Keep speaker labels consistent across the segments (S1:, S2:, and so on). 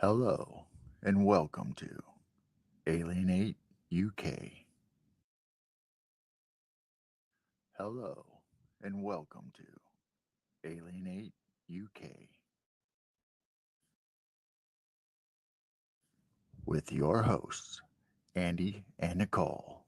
S1: Hello and welcome to Alienate UK. Hello and welcome to Alienate UK with your hosts, Andy and Nicole.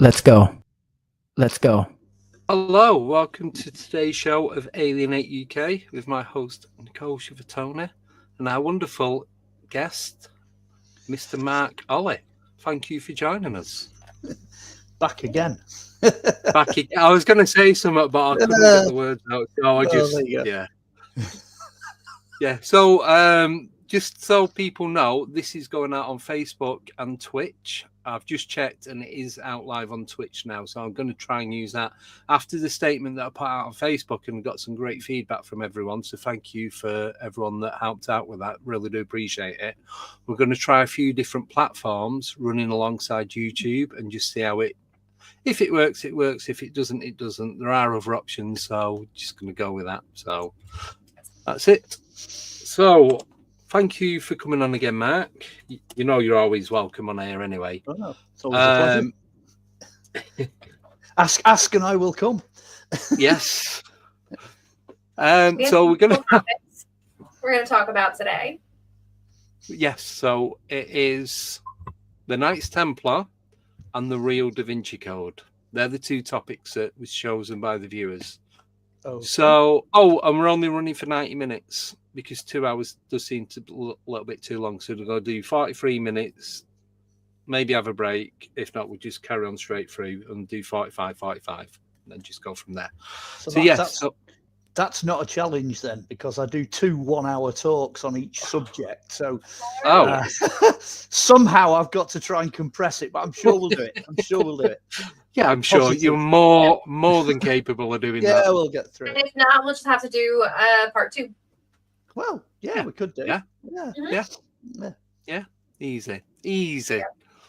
S2: Let's go. Let's go.
S3: Hello, welcome to today's show of Alienate UK with my host Nicole Shivatone and our wonderful guest, Mr. Mark Olly. Thank you for joining us.
S4: Back again.
S3: I was going to say something, but I couldn't get the words out. So yeah. So just so people know, this is going out on Facebook and Twitch. I've just checked and it is out live on Twitch now. So I'm going to try and use that after the statement that I put out on Facebook and got some great feedback from everyone. So thank you for everyone that helped out with that. Really do appreciate it. We're going to try a few different platforms running alongside YouTube and just see how if it works, it works. If it doesn't, it doesn't. There are other options. So we're just going to go with that. So that's it. So thank you for coming on again, Mark. You know you're always welcome on air anyway.
S4: Oh, it's always a pleasure. Ask and I will come.
S3: Yes. So we're going
S5: to talk about today.
S3: Yes. So it is the Knights Templar and the real DaVinci Code. They're the two topics that was chosen by the viewers.
S4: Oh.
S3: So, and we're only running for 90 minutes because 2 hours does seem to be a little bit too long. So we're going to do 43 minutes, maybe have a break. If not, we'll just carry on straight through and do 45, and then just go from there.
S4: That's not a challenge then, because I do 2 1-hour talks on each subject. So somehow I've got to try and compress it, but I'm sure we'll do it.
S3: Yeah, I'm sure you're more than capable of doing that.
S4: Yeah, we'll get through
S5: and
S4: it.
S5: if not, we'll just have to do part 2.
S4: Well, yeah, we could do.
S3: Yeah.
S5: Mm-hmm.
S3: Yeah. Easy.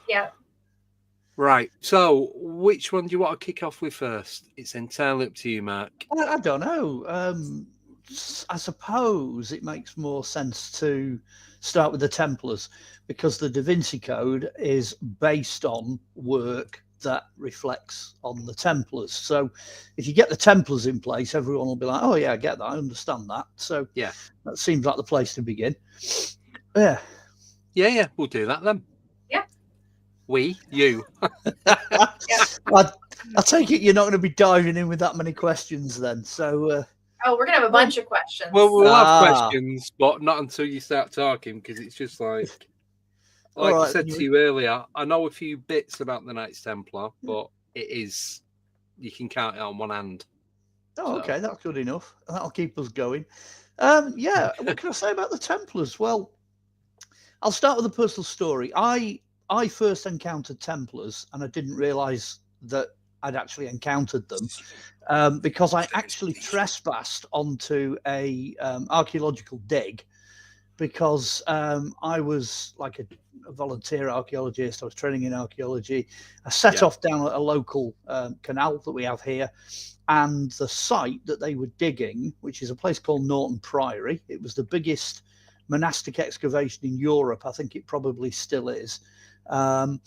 S5: Yeah.
S3: Right. So, which one do you want to kick off with first? It's entirely up to you, Mark.
S4: I don't know. I suppose it makes more sense to start with the Templars, because the DaVinci Code is based on work that reflects on the Templars. So if you get the Templars in place, everyone will be like, oh yeah, I get that, I understand that. So
S3: yeah,
S4: that seems like the place to begin.
S3: Yeah, we'll do that then.
S5: Yeah.
S3: You.
S4: I take it you're not going to be diving in with that many questions then. So
S5: we're gonna have a bunch of questions.
S3: Well, we'll have questions, but not until you start talking, because it's just like I said to you earlier, I know a few bits about the Knights Templar, but you can count it on one hand.
S4: Oh, okay, that's good enough. That'll keep us going. What can I say about the Templars? Well, I'll start with a personal story. I first encountered Templars, and I didn't realise that I'd actually encountered them because I actually trespassed onto a archaeological dig, because I was like a volunteer archaeologist. I was training in archaeology. I set off down a local canal that we have here, and the site that they were digging, which is a place called Norton Priory, it was the biggest monastic excavation in Europe. I think it probably still is. I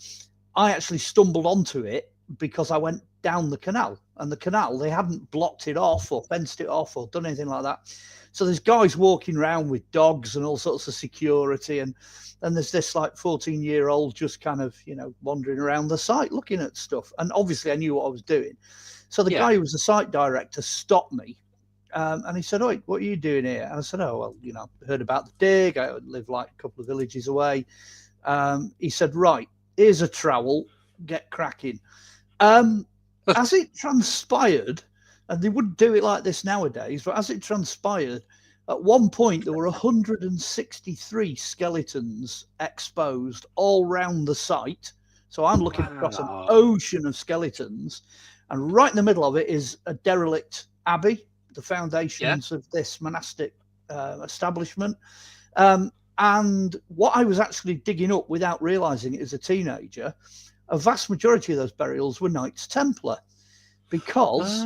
S4: actually stumbled onto it because I went down the canal, and the canal, they hadn't blocked it off or fenced it off or done anything like that. So there's guys walking around with dogs and all sorts of security, and then there's this like 14-year-old just kind of, you know, wandering around the site looking at stuff. And obviously I knew what I was doing. So the guy who was the site director stopped me, and he said, "Oh, what are you doing here?" And I said, "Oh, well, you know, I heard about the dig. I live like a couple of villages away." He said, "Right, here's a trowel, get cracking." As it transpired, and they wouldn't do it like this nowadays, but as it transpired, at one point there were 163 skeletons exposed all round the site. So I'm looking across an ocean of skeletons, and right in the middle of it is a derelict abbey, the foundations of this monastic establishment. And what I was actually digging up without realizing it as a teenager, a vast majority of those burials were Knights Templar, because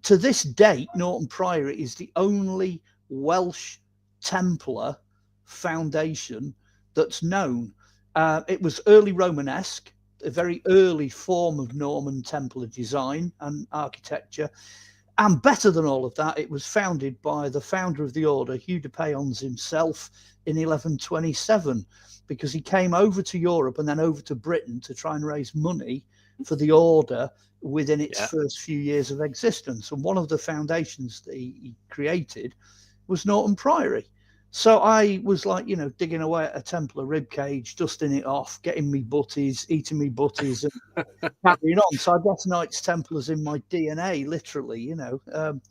S4: to this date, Norton Priory is the only Welsh Templar foundation that's known. It was early Romanesque, a very early form of Norman Templar design and architecture. And better than all of that, it was founded by the founder of the order, Hugh de Payens himself, in 1127, because he came over to Europe and then over to Britain to try and raise money for the order within its first few years of existence. And one of the foundations that he created was Norton Priory. So I was like, you know, digging away at a Templar rib cage, dusting it off, getting me butties, eating me butties, and carrying on. So I guess Knights Templars in my DNA, literally, you know.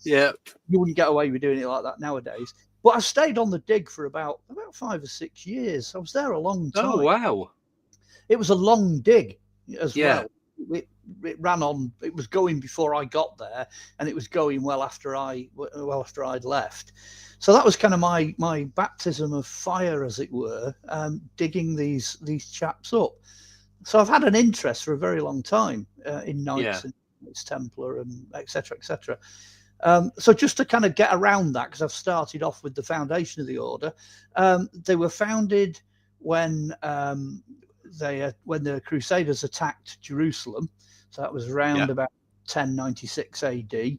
S4: You wouldn't get away with doing it like that nowadays. But I stayed on the dig for about 5 or 6 years. I was there a long time.
S3: Oh, wow.
S4: It was a long dig as well. It ran on. It was going before I got there, and it was going well after I'd left. So that was kind of my baptism of fire, as it were, digging these chaps up. So I've had an interest for a very long time in Knights and Knights Templar and etc. etc. So just to kind of get around that, because I've started off with the foundation of the order, they were founded when the Crusaders attacked Jerusalem. So that was around about 1096 AD.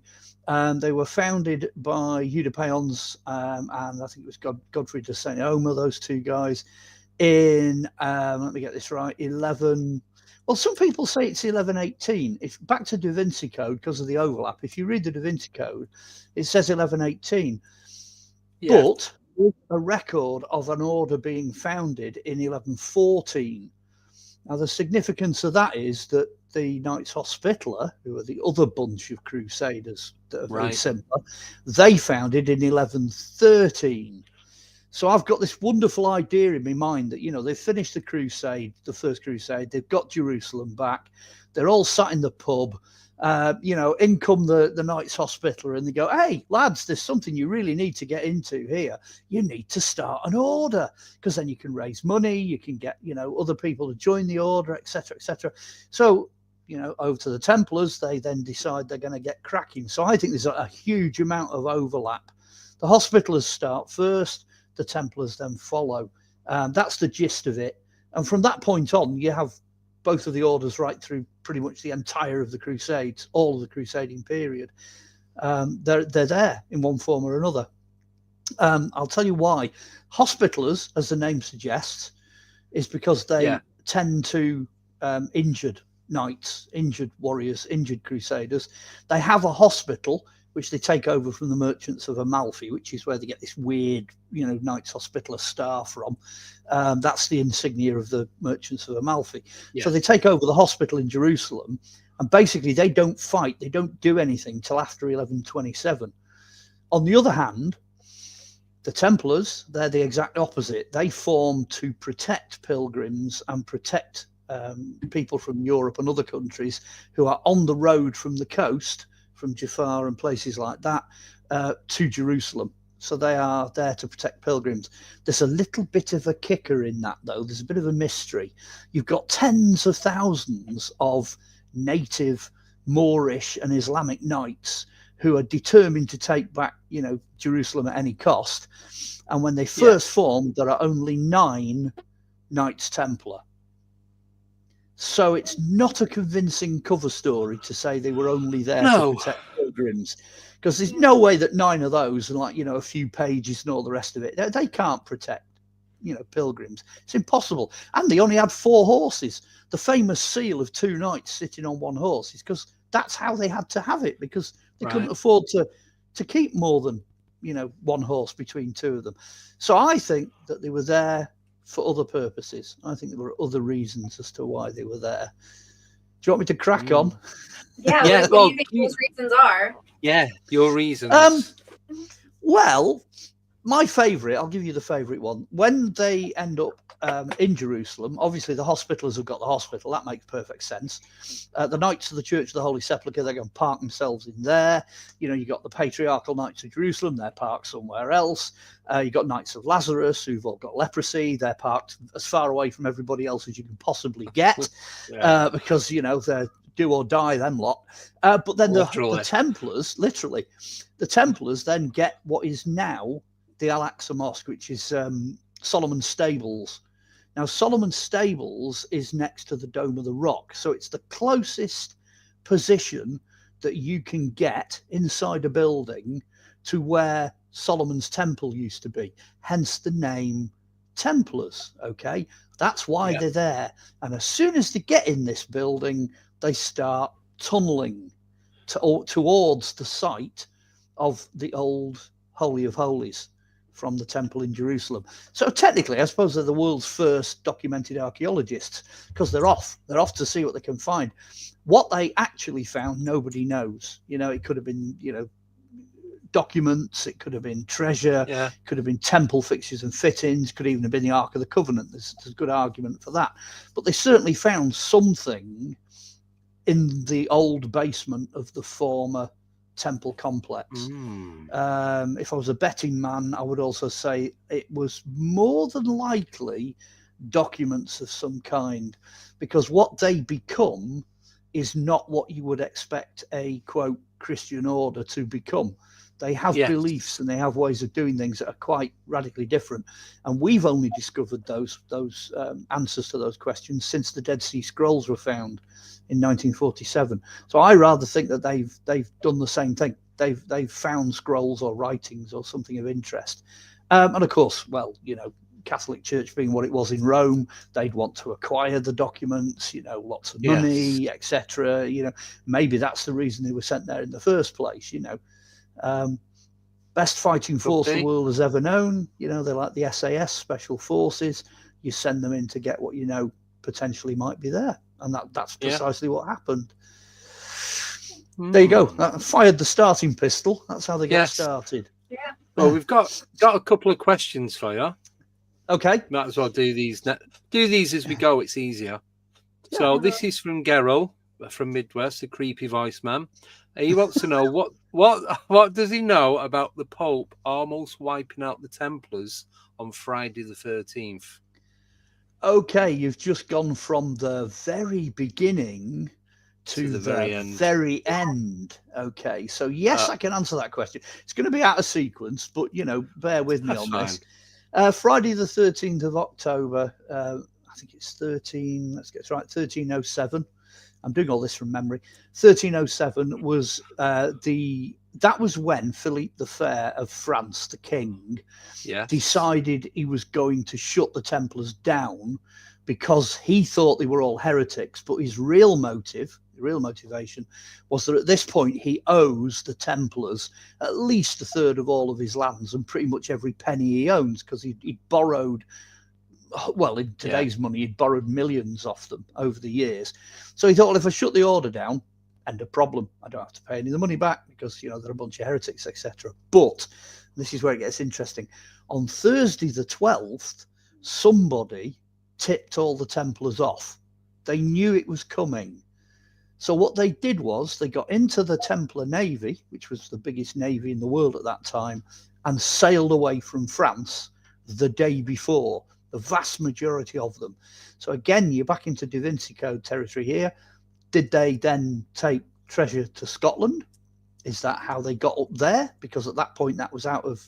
S4: They were founded by Hugh de Payens and I think it was Godfrey de Saint Omer, those two guys, in, let me get this right, 11... Well, some people say it's 1118. If back to DaVinci Code, because of the overlap, if you read the DaVinci Code, it says 1118. But there's a record of an order being founded in 1114. Now, the significance of that is that the Knights Hospitaller, who are the other bunch of Crusaders that are very similar, they founded in 1113. So I've got this wonderful idea in my mind that, you know, they've finished the crusade, the first crusade, they've got Jerusalem back, they're all sat in the pub, you know, in come the Knights Hospitaller, and they go, "Hey, lads, there's something you really need to get into here. You need to start an order, because then you can raise money, you can get, you know, other people to join the order, etc., etc." So, you know, over to the Templars, they then decide they're going to get cracking. So I think there's a huge amount of overlap. The Hospitallers start first, the Templars then follow. That's the gist of it. And from that point on, you have both of the orders right through pretty much the entire of the Crusades, all of the crusading period. They're there in one form or another. I'll tell you why. Hospitallers, as the name suggests, is because they tend to injured knights, injured warriors, injured crusaders. They have a hospital which they take over from the merchants of Amalfi, which is where they get this weird, you know, Knights Hospitaller star from. That's the insignia of the merchants of Amalfi. So they take over the hospital in Jerusalem, and basically they don't fight, they don't do anything till after 1127. On the other hand, the Templars, they're the exact opposite. They form to protect pilgrims and protect people from Europe and other countries who are on the road from the coast, from Jafar and places like that, to Jerusalem. So they are there to protect pilgrims. There's a little bit of a kicker in that, though. There's a bit of a mystery. You've got tens of thousands of native Moorish and Islamic knights who are determined to take back, you know, Jerusalem at any cost. And when they first formed, there are only 9 Knights Templar. So it's not a convincing cover story to say they were only there
S3: No.
S4: to protect pilgrims, because there's no way that 9 of those and, like, you know, a few pages and all the rest of it, they can't protect, you know, pilgrims. It's impossible. And they only had 4 horses. The famous seal of 2 knights sitting on 1 horse is because that's how they had to have it, because they couldn't afford to keep more than, you know, 1 horse between 2 of them. So I think that they were there for other purposes. I think there were other reasons as to why they were there. Do you want me to crack on?
S5: Yeah,
S3: Yeah,
S5: what
S3: well,
S5: do you think those reasons are?
S3: Yeah, your reasons.
S4: Well, my favourite, I'll give you the favourite one. When they end up in Jerusalem, obviously the Hospitallers have got the hospital. That makes perfect sense. The Knights of the Church of the Holy Sepulchre, they're going to park themselves in there. You know, you got the Patriarchal Knights of Jerusalem, they're parked somewhere else. You got Knights of Lazarus, who've all got leprosy. They're parked as far away from everybody else as you can possibly get, because, you know, they're do or die, them lot. But then the Templars, literally, the Templars then get what is now the Al-Aqsa Mosque, which is Solomon's Stables. Now, Solomon's Stables is next to the Dome of the Rock, so it's the closest position that you can get inside a building to where Solomon's Temple used to be, hence the name Templars. Okay, that's why they're there. And as soon as they get in this building, they start tunneling towards the site of the old Holy of Holies from the temple in Jerusalem. So technically, I suppose they're the world's first documented archaeologists, because they're off to see what they can find. What they actually found, nobody knows. You know, it could have been, you know, documents, it could have been treasure, it could have been temple fixtures and fittings, could even have been the Ark of the Covenant. There's a good argument for that. But they certainly found something in the old basement of the former temple complex. If I was a betting man, I would also say it was more than likely documents of some kind, because what they become is not what you would expect a, quote, Christian order to become. They have beliefs and they have ways of doing things that are quite radically different. And we've only discovered those answers to those questions since the Dead Sea Scrolls were found in 1947. So I rather think that they've done the same thing. They've found scrolls or writings or something of interest. And of course, well, you know, Catholic Church being what it was in Rome, they'd want to acquire the documents, you know, lots of money, etc. You know, maybe that's the reason they were sent there in the first place, you know. Best fighting force the world has ever known. You know, they're like the SAS, Special Forces. You send them in to get what you know potentially might be there. And that's precisely what happened. There you go. That fired the starting pistol. That's how they got started.
S5: Yeah.
S3: Well, we've got a couple of questions for you.
S4: Okay.
S3: Might as well do these. Do these as we go. It's easier. So this is from Gerald from Midwest, the creepy voice man. He wants to know what does he know about the Pope almost wiping out the Templars on Friday the 13th?
S4: Okay, you've just gone from the very beginning to the very end. Okay, so yes, I can answer that question. It's going to be out of sequence, but, you know, bear with me on this. Friday the 13th of October, I think it's 1307. I'm doing all this from memory. 1307 was that was when Philippe the Fair of France, the king, decided he was going to shut the Templars down because he thought they were all heretics. But his real motivation was that at this point he owes the Templars at least a third of all of his lands and pretty much every penny he owns, because he'd borrowed, well, in today's money, he'd borrowed millions off them over the years. So he thought, well, if I shut the order down, end of problem. I don't have to pay any of the money back because, you know, they're a bunch of heretics, etc. But this is where it gets interesting. On Thursday the 12th, somebody tipped all the Templars off. They knew it was coming. So what they did was they got into the Templar Navy, which was the biggest navy in the world at that time, and sailed away from France the day before. The vast majority of them. So again, you're back into DaVinci Code territory here. Did they then take treasure to Scotland? Is that how they got up there? Because at that point, that was out of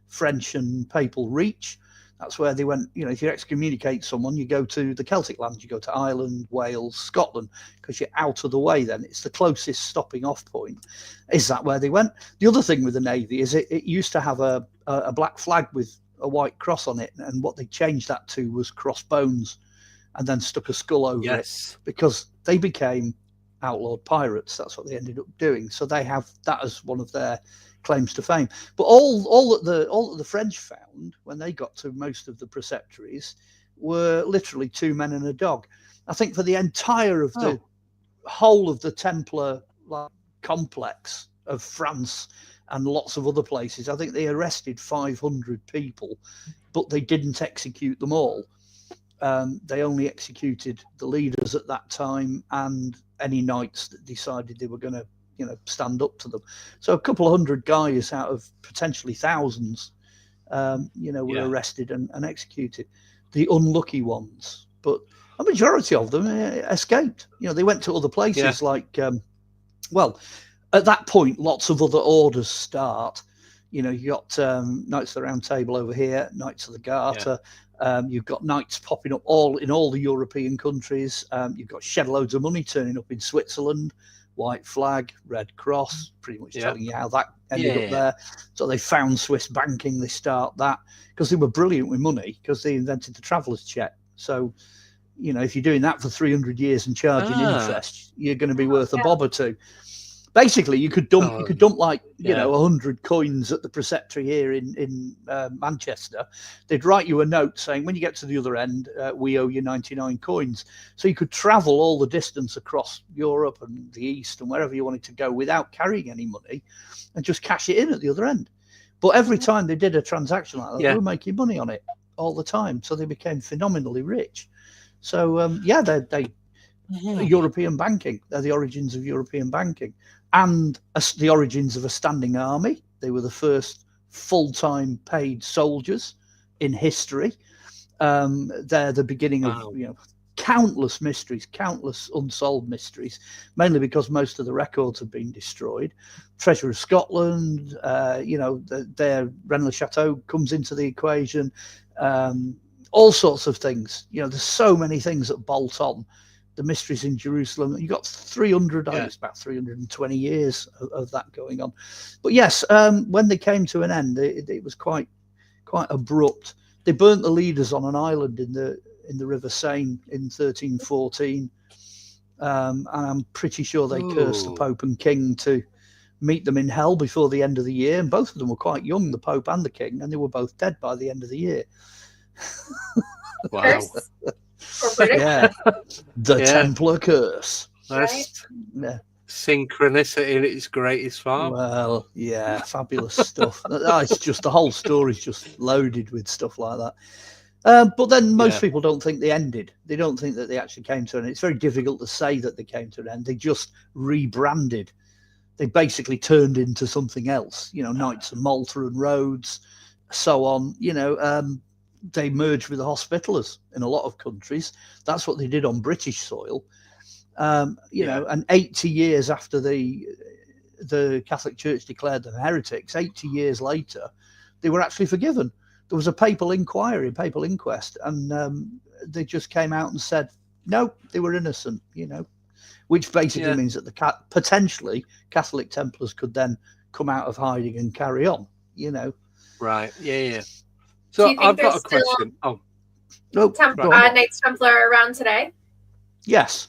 S4: French and papal reach. That's where they went. You know, if you excommunicate someone, you go to the Celtic lands, you go to Ireland, Wales, Scotland, because you're out of the way. Then it's the closest stopping off point. Is that where they went? The other thing with the Navy is it used to have a black flag with a white cross on it, and what they changed that to was crossbones, and then stuck a skull over it, because they became outlawed pirates. That's what they ended up doing. So they have that as one of their claims to fame. But all that the French found when they got to most of the preceptories were literally 2 men and a dog. I think for the entire of the whole of the Templar complex of France and lots of other places, I think they arrested 500 people, but they didn't execute them all. They only executed the leaders at that time and any knights that decided they were going to, stand up to them. So a couple of hundred guys out of potentially thousands, were arrested and executed. The unlucky ones, but a majority of them escaped. They went to other places like, at that point, lots of other orders start. You got Knights of the Round Table over here, Knights of the Garter. You've got knights popping up in all the European countries. You've got shed loads of money turning up in Switzerland. White flag, red cross, pretty much telling you how that ended up there. So they found Swiss banking. They start that because they were brilliant with money, because they invented the traveller's check. So, if you're doing that for 300 years and charging interest, you're going to be worth a bob or two. Basically, you could dump like 100 coins at the preceptory here in Manchester. They'd write you a note saying, when you get to the other end, we owe you 99 coins. So you could travel all the distance across Europe and the East and wherever you wanted to go without carrying any money, and just cash it in at the other end. But every time they did a transaction like that, they were making money on it all the time. So they became phenomenally rich. So they European banking. They're the origins of European banking. And the origins of a standing army. They were the first full-time paid soldiers in history. They're the beginning of countless mysteries, countless unsolved mysteries, mainly because most of the records have been destroyed. Treasure of Scotland, their Rennes-le-Chateau comes into the equation. All sorts of things. There's so many things that bolt on. The mysteries in Jerusalem. You got 300, it's about 320 years of that going on. But yes, when they came to an end, it was quite abrupt. They burnt the leaders on an island in the River Seine in 1314, and I'm pretty sure they cursed the Pope and King to meet them in hell before the end of the year. And both of them were quite young, the Pope and the King, and they were both dead by the end of the year.
S3: Wow.
S4: The Templar curse.
S3: That's synchronicity in its greatest form.
S4: Well, fabulous stuff. It's just the whole story's just loaded with stuff like that. But then most people don't think they ended. They don't think that they actually came to an end. It's very difficult to say that they came to an end. They just rebranded. They basically turned into something else. Knights of Malta and Rhodes, so on. They merged with the Hospitallers in a lot of countries. That's what they did on British soil. And 80 years after the Catholic Church declared them heretics, 80 years later, they were actually forgiven. There was a papal inquest, and they just came out and said, no, they were innocent, which basically means that potentially Catholic Templars could then come out of hiding and carry on,
S3: Right, yeah. So I've got a question.
S5: Knights Templar around today?
S4: Yes.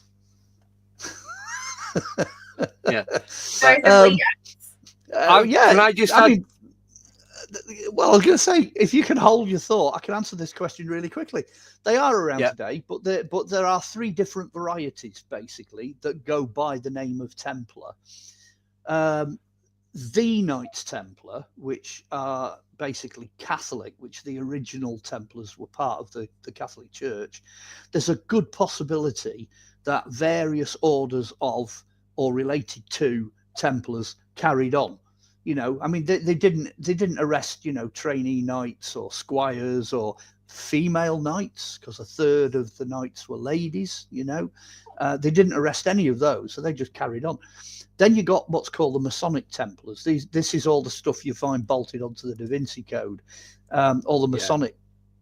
S5: Sorry, can
S3: I just
S4: well, I was going to say, if you can hold your thought, I can answer this question really quickly. They are around today, but there are 3 different varieties, basically, that go by the name of Templar. The Knights Templar, which are basically Catholic, which the original Templars were part of the Catholic Church. There's a good possibility that various orders of or related to Templars carried on. They didn't arrest, trainee knights or squires or female knights, because a third of the knights were ladies. They didn't arrest any of those, so they just carried on. Then you got what's called the Masonic Templars. This is all the stuff you find bolted onto the DaVinci Code, all the Masonic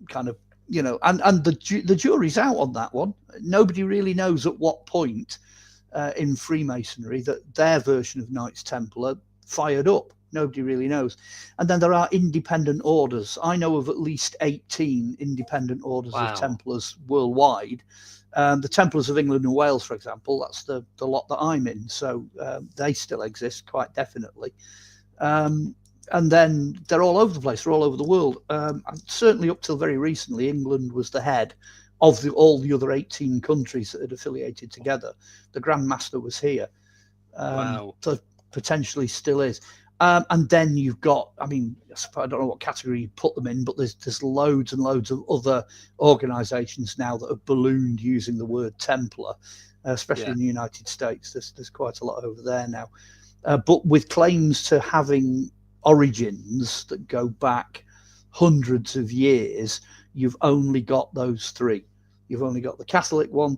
S4: kind of, and the jury's out on that one. Nobody really knows at what point in Freemasonry that their version of Knights Templar fired up. Nobody really knows. And then there are independent orders. I know of at least 18 independent orders of Templars worldwide. The Templars of England and Wales, for example, that's the lot that I'm in. So they still exist quite definitely. And then they're all over the place. They're all over the world. And certainly up till very recently, England was the head of all the other 18 countries that had affiliated together. The Grand Master was here. So potentially still is. And then you've got, I don't know what category you put them in, but there's loads and loads of other organisations now that have ballooned using the word Templar, especially in the United States. There's quite a lot over there now. But with claims to having origins that go back hundreds of years, you've only got those three. You've only got the Catholic one,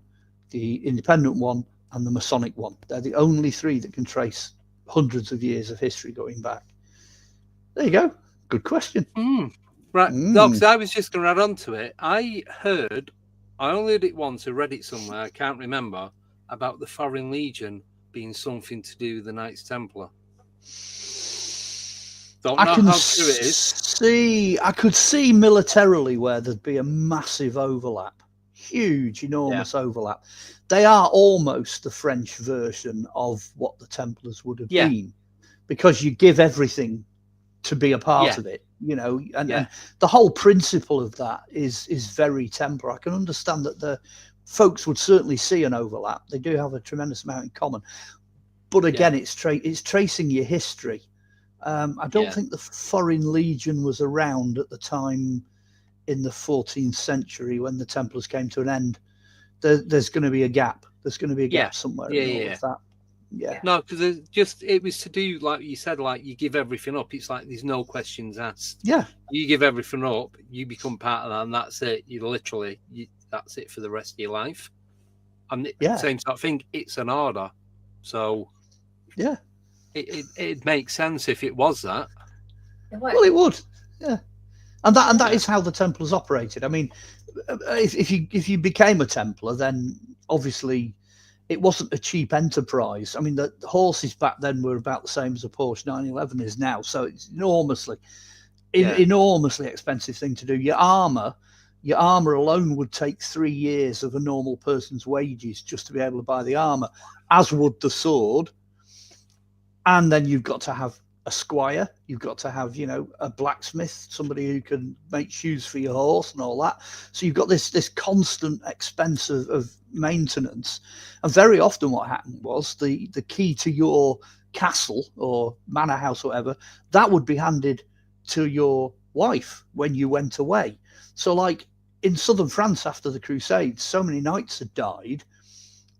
S4: the independent one, and the Masonic one. They're the only three that can trace hundreds of years of history going back. There you go. Good question.
S3: Right. No, because I was just going to add on to it. I only heard it once, I read it somewhere, I can't remember, about the Foreign Legion being something to do with the Knights Templar. Don't know how true it is.
S4: I could see militarily where there'd be a massive overlap. Huge, enormous overlap. They are almost the French version of what the Templars would have been, because you give everything to be a part of it, and the whole principle of that is very Templar. I can understand that the folks would certainly see an overlap. They do have a tremendous amount in common, but again, it's tracing your history. I don't think the Foreign Legion was around at the time in the 14th century when the Templars came to an end. There's going to be a gap. There's going to be a gap somewhere in all of that. Yeah.
S3: No, because it was to do, like you said, like you give everything up. It's like there's no questions asked.
S4: Yeah.
S3: You give everything up, you become part of that, and that's it. That's it for the rest of your life. And same sort of thing. It's an order. So
S4: yeah,
S3: it makes sense if it was that.
S4: Well, it would. Yeah. And that is how the Templars operated. I mean, if you became a Templar, then obviously it wasn't a cheap enterprise. I mean, the horses back then were about the same as a Porsche 911 is now, so it's enormously expensive thing to do. Your armor alone would take 3 years of a normal person's wages just to be able to buy the armor, as would the sword. And then you've got to have a squire, you've got to have a blacksmith, somebody who can make shoes for your horse and all that. So you've got this constant expense of maintenance. And very often what happened was the key to your castle or manor house or whatever, that would be handed to your wife when you went away. So like in southern France after the Crusades, so many knights had died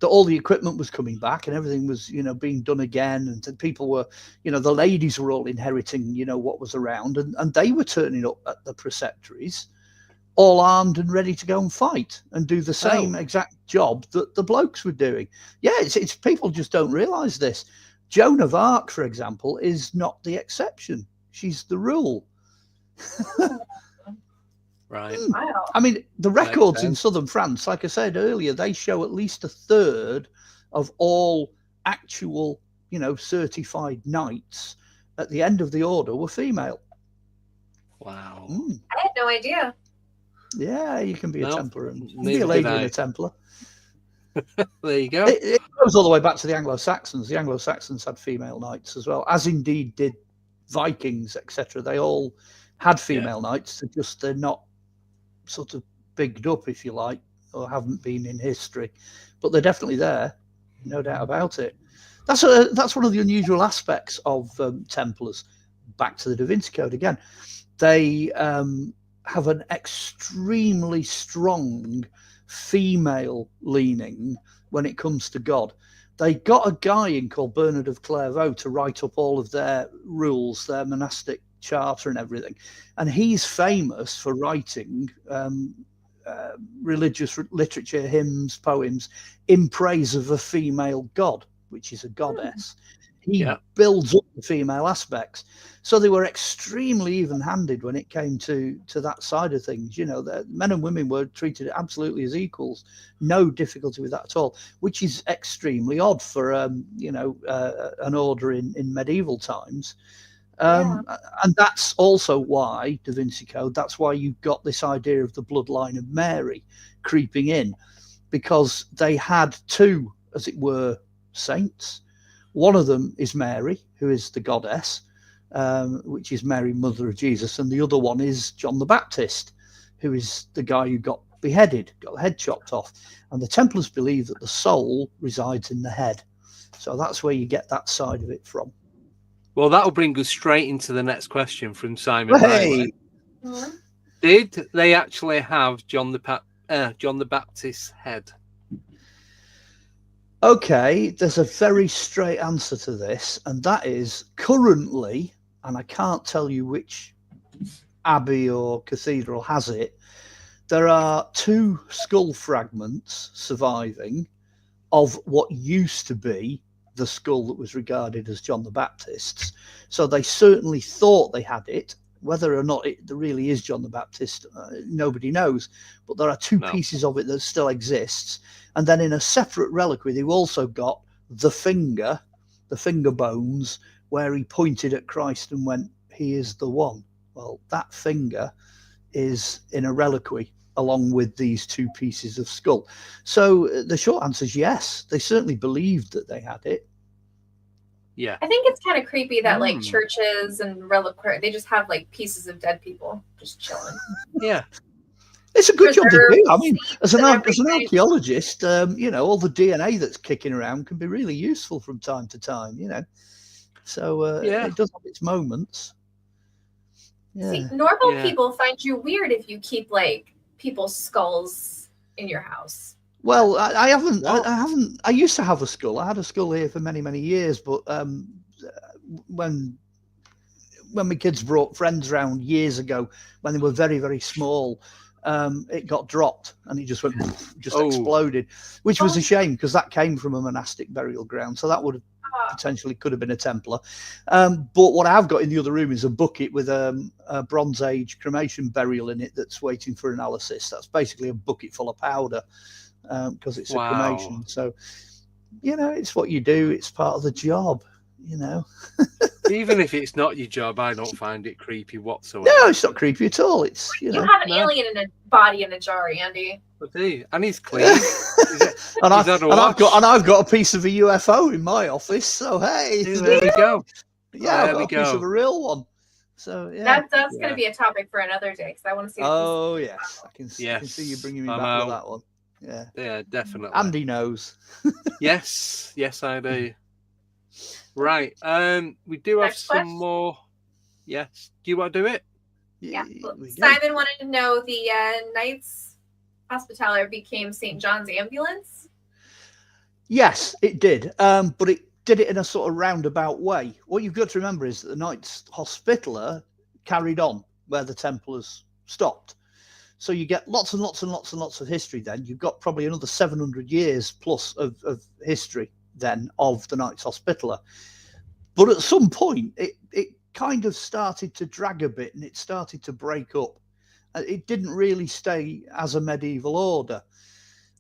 S4: that all the equipment was coming back and everything was, being done again. And people were, the ladies were all inheriting, what was around, and they were turning up at the preceptories all armed and ready to go and fight and do the same exact job that the blokes were doing. Yeah, it's people just don't realize this. Joan of Arc, for example, is not the exception. She's the rule.
S3: Right.
S5: Wow.
S4: I mean, the records in southern France, like I said earlier, they show at least a third of all actual, certified knights at the end of the order were female.
S3: Wow.
S5: I had no idea.
S4: Yeah, you can be a Templar and be a lady and a Templar.
S3: There you go.
S4: It goes all the way back to the Anglo-Saxons. The Anglo-Saxons had female knights as well, as indeed did Vikings, etc. They all had female knights. They're not sort of bigged up, if you like, or haven't been in history, but they're definitely there, no doubt about it. That's one of the unusual aspects of Templars. Back to the DaVinci Code again, they have an extremely strong female leaning when it comes to God. They got a guy in called Bernard of Clairvaux to write up all of their rules, their monastic charter and everything, and he's famous for writing religious literature, hymns, poems in praise of a female god, which is a goddess. he builds up the female aspects. So they were extremely even-handed when it came to that side of things. You know, the men and women were treated absolutely as equals. No difficulty with that at all, which is extremely odd for an order in medieval times. And that's also why Da Vinci Code. That's why you've got this idea of the bloodline of Mary creeping in, because they had two, as it were, saints. One of them is Mary, who is the goddess, which is Mary, mother of Jesus, and the other one is John the Baptist, who is the guy who got beheaded, got the head chopped off. And the Templars believe that the soul resides in the head. So that's where you get that side of it from.
S3: Well, that'll bring us straight into the next question from Simon.
S4: Hey.
S3: Did they actually have John the Baptist's head?
S4: Okay, there's a very straight answer to this, and that is currently, and I can't tell you which abbey or cathedral has it, there are 2 skull fragments surviving of what used to be the skull that was regarded as John the Baptist's. So they certainly thought they had it. Whether or not it really is John the Baptist, nobody knows. But there are 2 pieces of it that still exists. And then in a separate reliquary, they've also got the finger bones, where he pointed at Christ and went, "He is the one." Well, that finger is in a reliquary along with these 2 pieces of skull. So the short answer is yes, they certainly believed that they had it.
S3: Yeah.
S5: I think it's kind of creepy that like churches and reliquary, they just have like pieces of dead people just chilling.
S3: Yeah.
S4: It's a good job to do. I mean, as an archaeologist, all the DNA that's kicking around can be really useful from time to time, So it does have its moments. Yeah.
S5: See, normal people find you weird if you keep like people's skulls in your house.
S4: Well, I haven't. I used to have a skull. I had a skull here for many, many years. But when my kids brought friends around years ago, when they were very, very small, it got dropped and it just went, exploded, which was a shame because that came from a monastic burial ground. So that would have potentially could have been a Templar. But what I've got in the other room is a bucket with a Bronze Age cremation burial in it that's waiting for analysis. That's basically a bucket full of powder because it's a cremation. So, it's what you do. It's part of the job,
S3: Even if it's not your job, I don't find it creepy whatsoever.
S4: No, it's not creepy at all. It's
S5: you have an alien in a body in a jar, Andy.
S3: I do, and he's clean.
S4: and I've got a piece of a UFO in my office. So hey,
S3: there we go.
S4: Yeah, I've got a piece of a real one. So yeah,
S5: that's going to be a topic for another day because I want to see.
S4: Oh yes, I can see you bringing me back with that one.
S3: Yeah, definitely.
S4: Andy knows.
S3: yes, I do. Right. We do have some more. Yes. Do you want to do it?
S5: Yeah. Simon wanted to know the Knights Hospitaller became St. John's Ambulance.
S4: Yes, it did. But it did it in a sort of roundabout way. What you've got to remember is that the Knights Hospitaller carried on where the Templars stopped. So you get lots and lots and lots and lots of history then. You've got probably another 700 years plus of history then of the Knights Hospitaller. But at some point, it kind of started to drag a bit and it started to break up. It didn't really stay as a medieval order.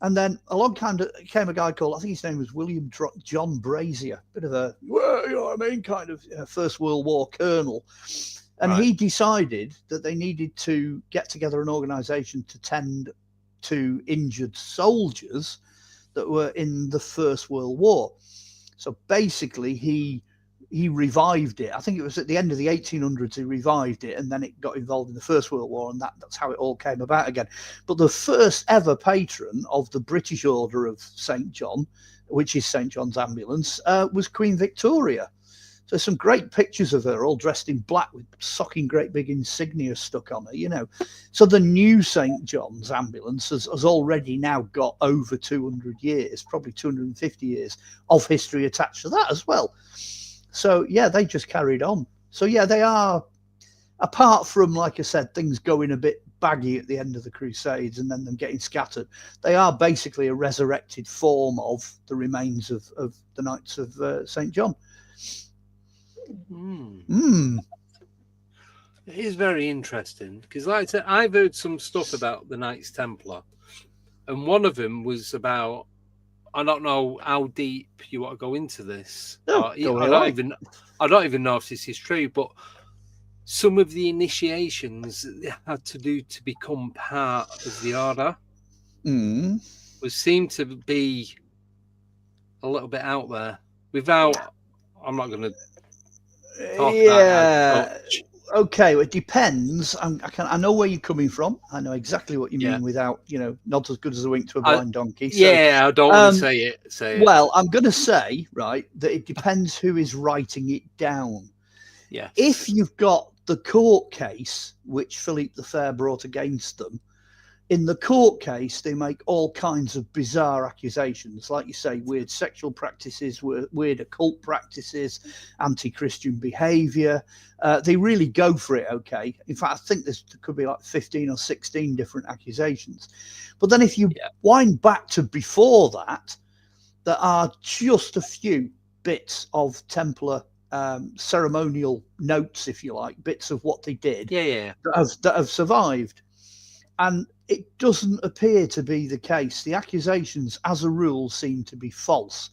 S4: And then along came a guy called, I think his name was William John Brazier, bit of a, kind of First World War colonel. And he decided that they needed to get together an organization to tend to injured soldiers that were in the First World War. So basically, he revived it. I think it was at the end of the 1800s he revived it, and then it got involved in the First World War, and that's how it all came about again. But the first ever patron of the British Order of St. John, which is St. John's Ambulance, was Queen Victoria. So some great pictures of her all dressed in black with socking great big insignia stuck on her, So the new St. John's Ambulance has already now got over 200 years, probably 250 years of history attached to that as well. So, yeah, they just carried on. So, yeah, they are, apart from, like I said, things going a bit baggy at the end of the Crusades and then them getting scattered. They are basically a resurrected form of the remains of the Knights of St. John.
S3: It is very interesting because, like I said, I've heard some stuff about the Knights Templar, and one of them was about, I don't know how deep you want to go into this. I don't even know if this is true, but some of the initiations that they had to do to become part of the order seemed to be a little bit out there. I'm not going to talk about that much.
S4: Okay, well, it depends. I know where you're coming from. I know exactly what you mean without, not as good as a wink to a blind donkey. So,
S3: I don't want to say it.
S4: Well, I'm going to say, right, that it depends who is writing it down.
S3: Yeah.
S4: If you've got the court case, which Philippe the Fair brought against them, in the court case, they make all kinds of bizarre accusations, like you say, weird sexual practices, weird occult practices, anti-Christian behavior. They really go for it, okay? In fact, I think there could be like 15 or 16 different accusations. But then if you wind back to before that, there are just a few bits of Templar ceremonial notes, if you like, bits of what they did that have survived. And it doesn't appear to be the case. The accusations, as a rule, seem to be false.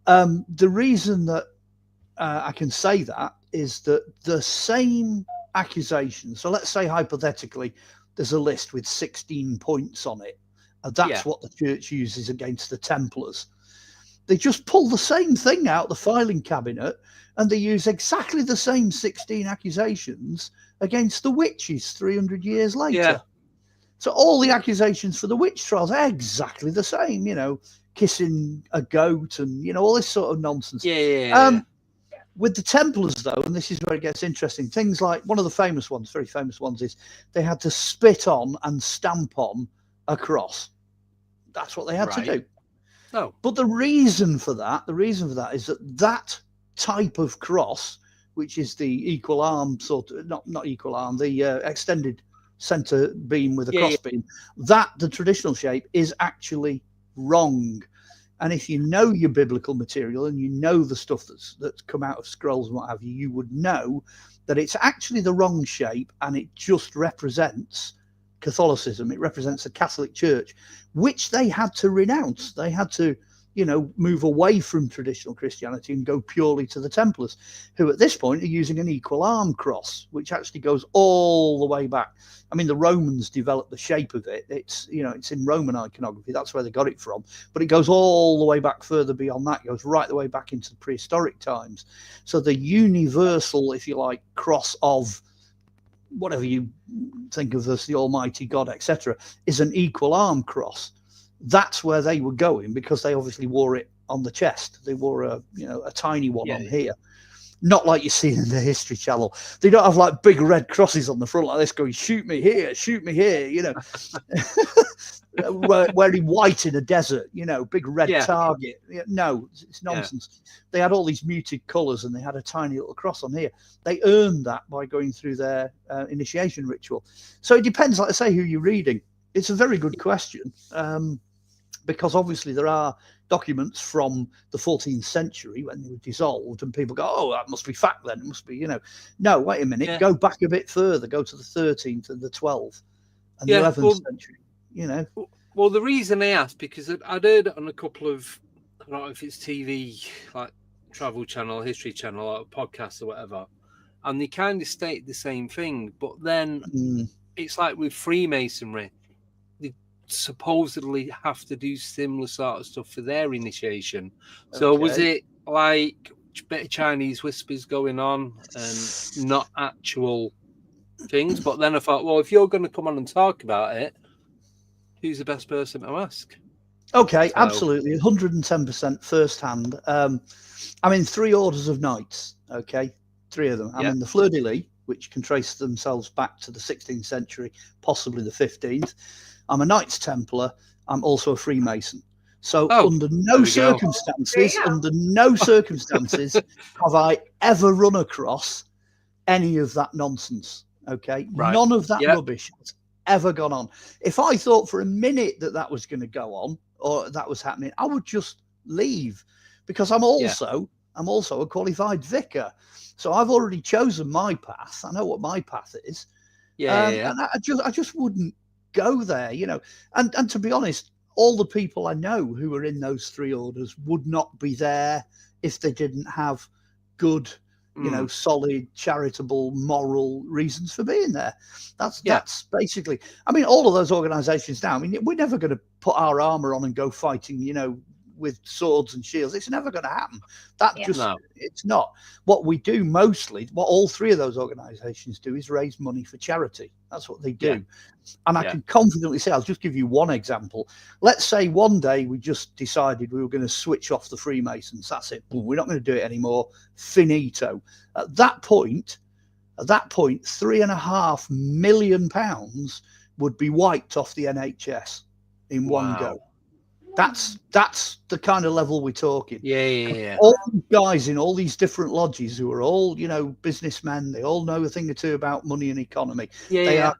S4: The reason that I can say that is that the same accusation, so let's say hypothetically, there's a list with 16 points on it. And that's what the church uses against the Templars. They just pull the same thing out the filing cabinet and they use exactly the same 16 accusations against the witches 300 years later.
S3: Yeah.
S4: So all the accusations for the witch trials are exactly the same, kissing a goat and, all this sort of nonsense. With the Templars, though, and this is where it gets interesting, things like one of the famous ones, very famous ones, is they had to spit on and stamp on a cross. That's what they had to do.
S3: Oh.
S4: But the reason for that is that type of cross, which is the equal arm sort of, not equal arm, the extended center beam with a cross beam, that the traditional shape is actually wrong. And if you know your biblical material and you know the stuff that's come out of scrolls and what have you, you would know that it's actually the wrong shape and it just represents Catholicism. It represents the Catholic Church, which they had to renounce. They had to, move away from traditional Christianity and go purely to the Templars, who at this point are using an equal arm cross, which actually goes all the way back. I mean, the Romans developed the shape of it. It's, it's in Roman iconography. That's where they got it from. But it goes all the way back further beyond that. It goes right the way back into the prehistoric times. So the universal, if you like, cross of whatever you think of as the Almighty God, etc., is an equal arm cross. That's where they were going because they obviously wore it on the chest. They wore a tiny one on here. Not like you see in the History Channel. They don't have like big red crosses on the front like this going, shoot me here, wearing white in a desert, big red target. No, it's nonsense. They had all these muted colours and they had a tiny little cross on here. They earned that by going through their initiation ritual. So it depends, like I say, who you're reading. It's a very good question because obviously there are documents from the 14th century when they were dissolved and people go, oh, that must be fact then. It must be, No, wait a minute. Go back a bit further. Go to the 13th and the 12th and the 11th century,
S3: Well, the reason I asked, because I'd heard it on a couple of, I don't know if it's TV, like Travel Channel, History Channel, or podcasts or whatever, and they kind of state the same thing. But then it's like with Freemasonry, they supposedly have to do similar sort of stuff for their initiation. So was it like a bit of Chinese whispers going on and not actual things? But then I thought, well, if you're going to come on and talk about it, who's the best person to ask?
S4: Okay, absolutely, 110% firsthand. I'm in 3 orders of knights. Okay, 3 of them. I'm in the Fleur de Lis, which can trace themselves back to the 16th century, possibly the 15th. I'm a Knights Templar. I'm also a Freemason. So under no circumstances have I ever run across any of that nonsense. Okay, none of that rubbish has ever gone on. If I thought for a minute that that was going to go on or that was happening, I would just leave, because I'm also a qualified vicar. So I've already chosen my path. I know what my path is. And I just wouldn't go there, you know. And to be honest, all the people I know who are in those three orders would not be there if they didn't have good, you know, solid, charitable, moral reasons for being there. That's basically, I mean, all of those organizations now, I mean, we're never going to put our armor on and go fighting, you know, with swords and shields. It's never going to happen. It's not. What we do mostly, what all three of those organizations do, is raise money for charity. That's what they do. And I can confidently say, I'll just give you one example. Let's say one day we just decided we were going to switch off the Freemasons. That's it. We're not going to do it anymore. Finito. At that point, £3.5 million would be wiped off the NHS in one go. That's the kind of level we're talking. All these guys in all these different lodges who are all, you know, businessmen, they all know a thing or two about money and economy. They're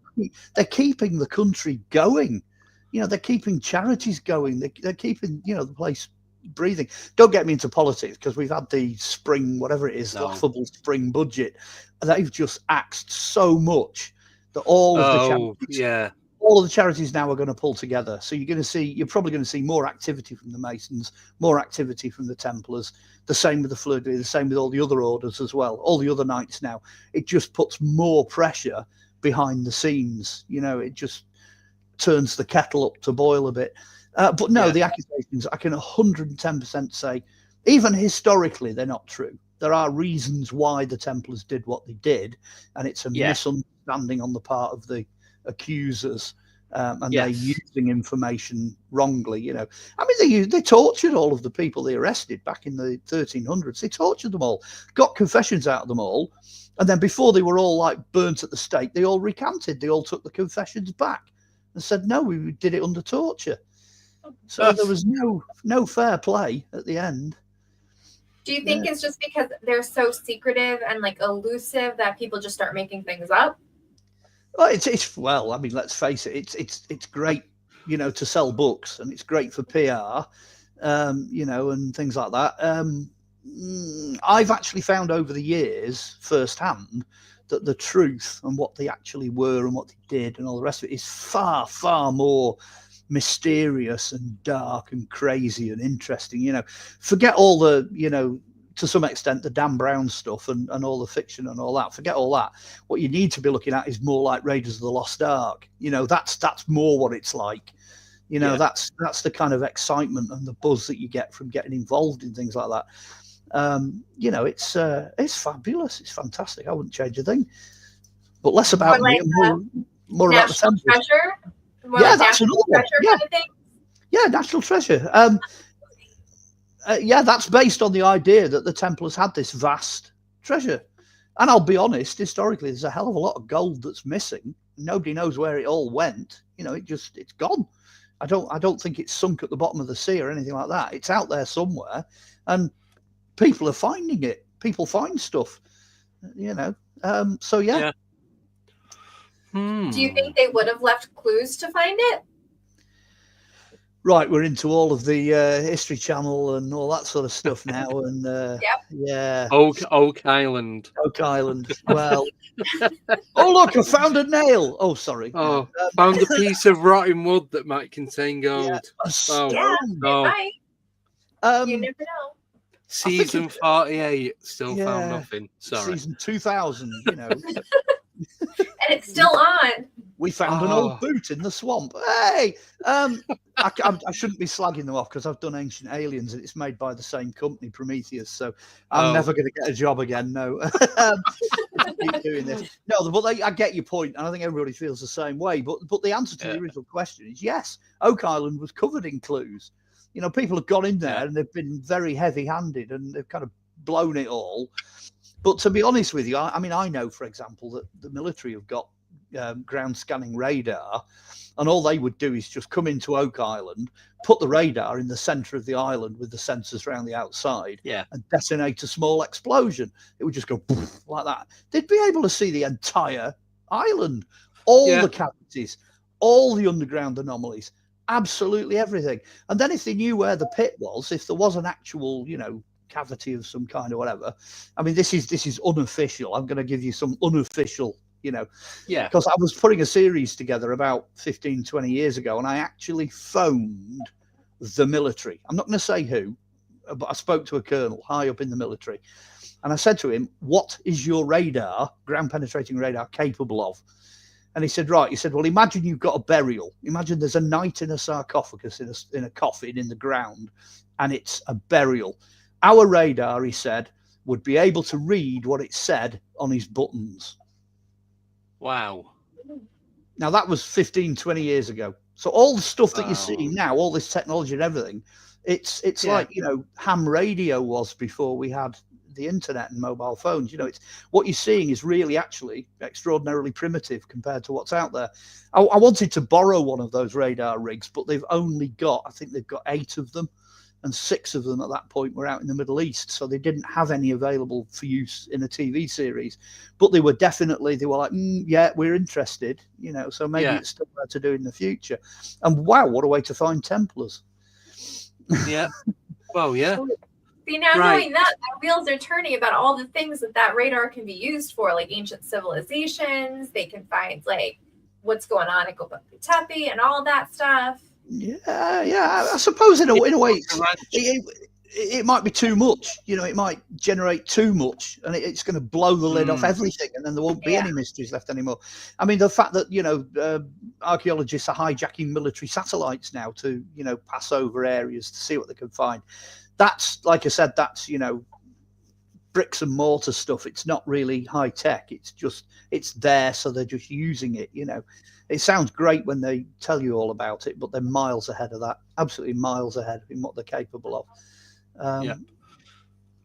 S4: keeping the country going. You know, they're keeping charities going. They're keeping, you know, the place breathing. Don't get me into politics, because we've had the spring, whatever it is, laughable spring budget. They've just axed so much that all of the charities, all of the charities now are going to pull together. So you're probably going to see more activity from the Masons, more activity from the Templars, the same with the Fleur-de-Lis, the same with all the other orders as well, all the other knights now. It just puts more pressure behind the scenes. You know, it just turns the kettle up to boil a bit. But no, the accusations, I can 110% say, even historically, they're not true. There are reasons why the Templars did what they did, and it's a misunderstanding on the part of the accusers, and they're using information wrongly. You know, I mean, they tortured all of the people they arrested back in the 1300s. They tortured them all, got confessions out of them all, and then before they were all like burnt at the stake, they all recanted. They all took the confessions back and said, no, we did it under torture. So there was no fair play at the end.
S5: Do you think it's just because they're so secretive and like elusive that people just start making things up?
S4: Well, well, I mean, let's face it, it's great, you know, to sell books, and it's great for PR, you know, and things like that. I've actually found over the years firsthand that the truth and what they actually were and what they did and all the rest of it is far, far more mysterious and dark and crazy and interesting. You know, forget all the, you know, to some extent, the Dan Brown stuff and all the fiction and all that. Forget all that. What you need to be looking at is more like Raiders of the Lost Ark. You know, that's more what it's like. You know, that's the kind of excitement and the buzz that you get from getting involved in things like that. You know, it's fabulous. It's fantastic. I wouldn't change a thing. But less about me and more about the Templars.
S5: Treasure?
S4: That's another one.
S5: Kind of thing?
S4: Yeah, National Treasure. That's based on the idea that the Templars had this vast treasure. And I'll be honest, historically, there's a hell of a lot of gold that's missing. Nobody knows where it all went. You know, it's gone. I don't think it's sunk at the bottom of the sea or anything like that. It's out there somewhere, and people are finding it. People find stuff, you know. So yeah.
S5: Do you think they would have left clues to find it?
S4: Right, we're into all of the History Channel and all that sort of stuff now, and
S3: Oak Island.
S4: Oak Island. Well, oh look, I found a nail. Oh, sorry.
S3: Oh, found a piece of rotting wood that might contain gold.
S5: Right. You never know.
S3: Season 48 still found nothing. Sorry.
S4: Season 2000, you know.
S5: And it's still on.
S4: We found an old boot in the swamp. Hey, I shouldn't be slagging them off because I've done Ancient Aliens and it's made by the same company, Prometheus. So I'm never going to get a job again. No, keep doing this. No, but I get your point, and I think everybody feels the same way. But the answer to the original question is yes. Oak Island was covered in clues. You know, people have gone in there and they've been very heavy-handed and they've kind of blown it all. But to be honest with you, I mean, I know, for example, that the military have got ground scanning radar, and all they would do is just come into Oak Island, put the radar in the center of the island with the sensors around the outside, and detonate a small explosion. It would just go poof, like that. They'd be able to see the entire island, all the cavities, all the underground anomalies, absolutely everything. And then if they knew where the pit was, if there was an actual, you know, cavity of some kind or whatever, I mean, this is unofficial. I'm going to give you some unofficial, you know, because I was putting a series together about 15, 20 years ago, and I actually phoned the military. I'm not going to say who, but I spoke to a colonel high up in the military, and I said to him, what is your radar, ground penetrating radar, capable of? And he said, right. He said, well, imagine you've got a burial. Imagine there's a knight in a sarcophagus in a coffin in the ground, and it's a burial. Our radar, he said, would be able to read what it said on his buttons.
S3: Wow.
S4: Now, that was 15, 20 years ago. So all the stuff that you're seeing now, all this technology and everything, it's like, you know, ham radio was before we had the internet and mobile phones. You know, it's what you're seeing is really actually extraordinarily primitive compared to what's out there. I wanted to borrow one of those radar rigs, but they've only got, I think they've got 8 of them, and 6 of them at that point were out in the Middle East. So they didn't have any available for use in a TV series, but they were definitely, they were like, yeah, we're interested, you know, so maybe it's still there to do in the future. And wow, what a way to find Templars.
S3: Yeah. Well, yeah.
S5: See, now knowing that wheels are turning about all the things that radar can be used for, like ancient civilizations. They can find like what's going on at Göbekli Tepe and all that stuff.
S4: Yeah. I suppose in a way, it might be too much. You know, it might generate too much, and it's going to blow the lid off everything, and then there won't be any mysteries left anymore. I mean, the fact that, you know, archaeologists are hijacking military satellites now to, you know, pass over areas to see what they can find. That's, like I said, that's, you know, bricks and mortar stuff. It's not really high tech. It's just, it's there, so they're just using it, you know. It sounds great when they tell you all about it, but they're miles ahead of that, absolutely miles ahead in what they're capable of.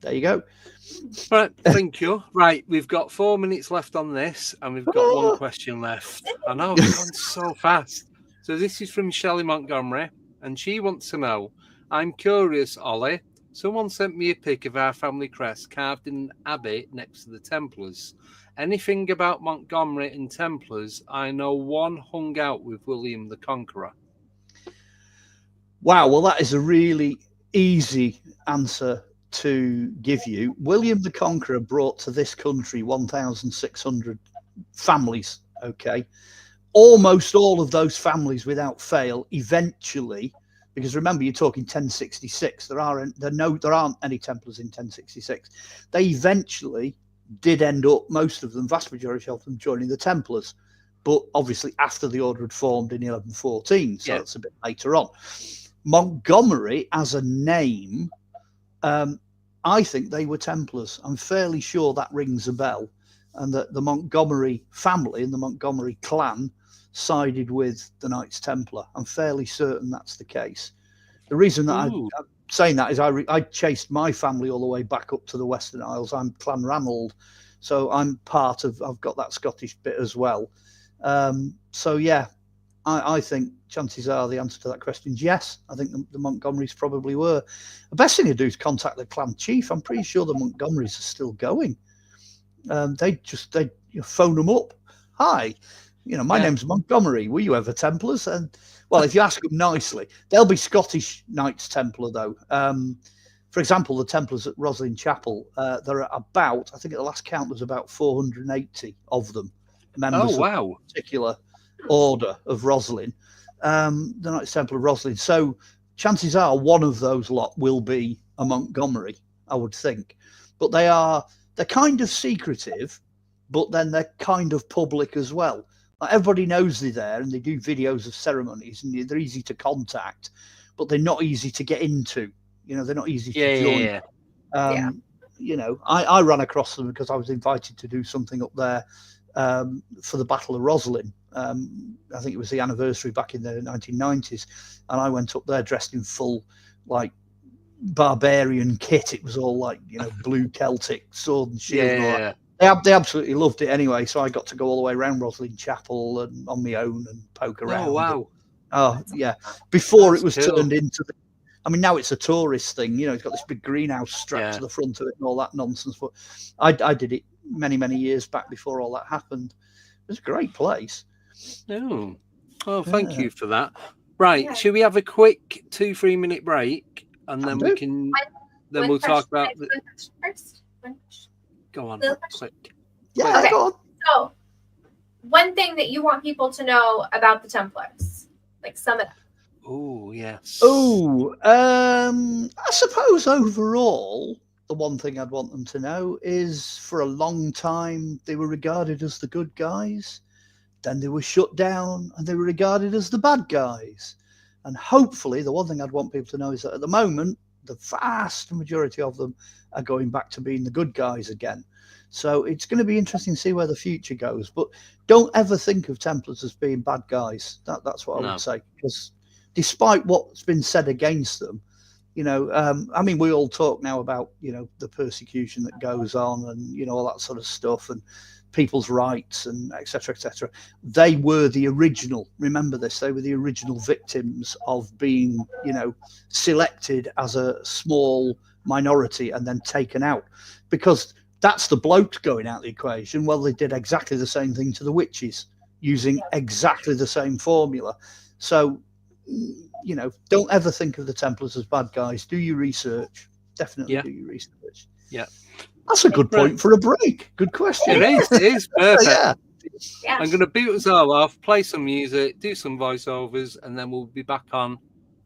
S4: There you go.
S3: Right, thank you. Right, we've got 4 minutes left on this, and we've got one question left. I know, it's gone so fast. So this is from Shelley Montgomery, and she wants to know, I'm curious, Ollie. Someone sent me a pic of our family crest carved in an abbey next to the Templars. Anything about Montgomery and Templars? I know one hung out with William the Conqueror.
S4: Wow, well, that is a really easy answer to give you. William the Conqueror brought to this country 1,600 families, okay? Almost all of those families, without fail, eventually, because remember, you're talking 1066, there aren't any Templars in 1066. They eventually did end up, most of them, vast majority of them, joining the Templars, but obviously after the order had formed in 1114, so that's a bit later on. Montgomery as a name, I think they were Templars. I'm fairly sure that rings a bell, and that the Montgomery family and the Montgomery clan sided with the Knights Templar. I'm fairly certain that's the case. The reason that I'm saying that is I chased my family all the way back up to the Western Isles. I'm Clan Ranald, so I'm part of, I've got that Scottish bit as well. So yeah, I think chances are the answer to that question is yes. I think the Montgomerys probably were. The best thing to do is contact the clan chief. I'm pretty sure the Montgomerys are still going. They phone them up. Hi, you know, my name's Montgomery. Were you ever Templars? And well, if you ask them nicely, they'll be Scottish Knights Templar though. For example, the Templars at Roslin Chapel, there are about, I think at the last count, there's about 480 of them, members of a particular order of Roslin, the Knights Templar of Roslin. So chances are one of those lot will be a Montgomery, I would think. But they're kind of secretive, but then they're kind of public as well. Like, everybody knows they're there, and they do videos of ceremonies, and they're easy to contact, but they're not easy to get into. You know, they're not easy to join. You know, I ran across them because I was invited to do something up there for the Battle of Roslin. I think it was the anniversary back in the 1990s, and I went up there dressed in full, like, barbarian kit. It was all like, you know, blue Celtic sword and shield. And all that. They absolutely loved it anyway, so I got to go all the way around Roslin Chapel and on my own and poke around.
S3: Oh, wow.
S4: Oh, yeah. Before it was turned into the, I mean, now it's a tourist thing. You know, it's got this big greenhouse strapped to the front of it and all that nonsense. But I did it many, many years back before all that happened. It was a great place.
S3: Oh, Oh, thank
S4: Yeah.
S3: you for that. Right,
S5: Yeah.
S3: should we have a quick 2-3 minute break, and then we
S4: do.
S3: can
S5: One
S3: we'll talk
S5: question,
S3: about the...
S5: one question first. One question.
S3: Go on,
S5: Little question.
S3: quick.
S4: Yeah,
S5: Okay.
S4: go on.
S5: So, one thing that you want people to know about the Templars, like sum it up.
S3: Oh, yes.
S4: Oh, I suppose overall, the one thing I'd want them to know is for a long time they were regarded as the good guys. Then they were shut down and they were regarded as the bad guys. And hopefully, the one thing I'd want people to know is that at the moment, the vast majority of them are going back to being the good guys again. So it's going to be interesting to see where the future goes. But don't ever think of Templars as being bad guys. That's what I
S3: No.
S4: would say. Because despite what's been said against them, I mean, we all talk now about, the persecution that goes on and, all that sort of stuff and people's rights and et cetera, et cetera. They were the original, remember this, they were the original victims of being, selected as a small minority and then taken out, because that's the blokes going out the equation. Well, they did exactly the same thing to the witches using exactly the same formula. So, don't ever think of the Templars as bad guys. Do your research. Definitely do your research.
S3: Yeah.
S4: That's a good point for a break. Good question.
S3: It is perfect.
S5: Yeah.
S3: I'm going to boot us all off, play some music, do some voiceovers, and then we'll be back on.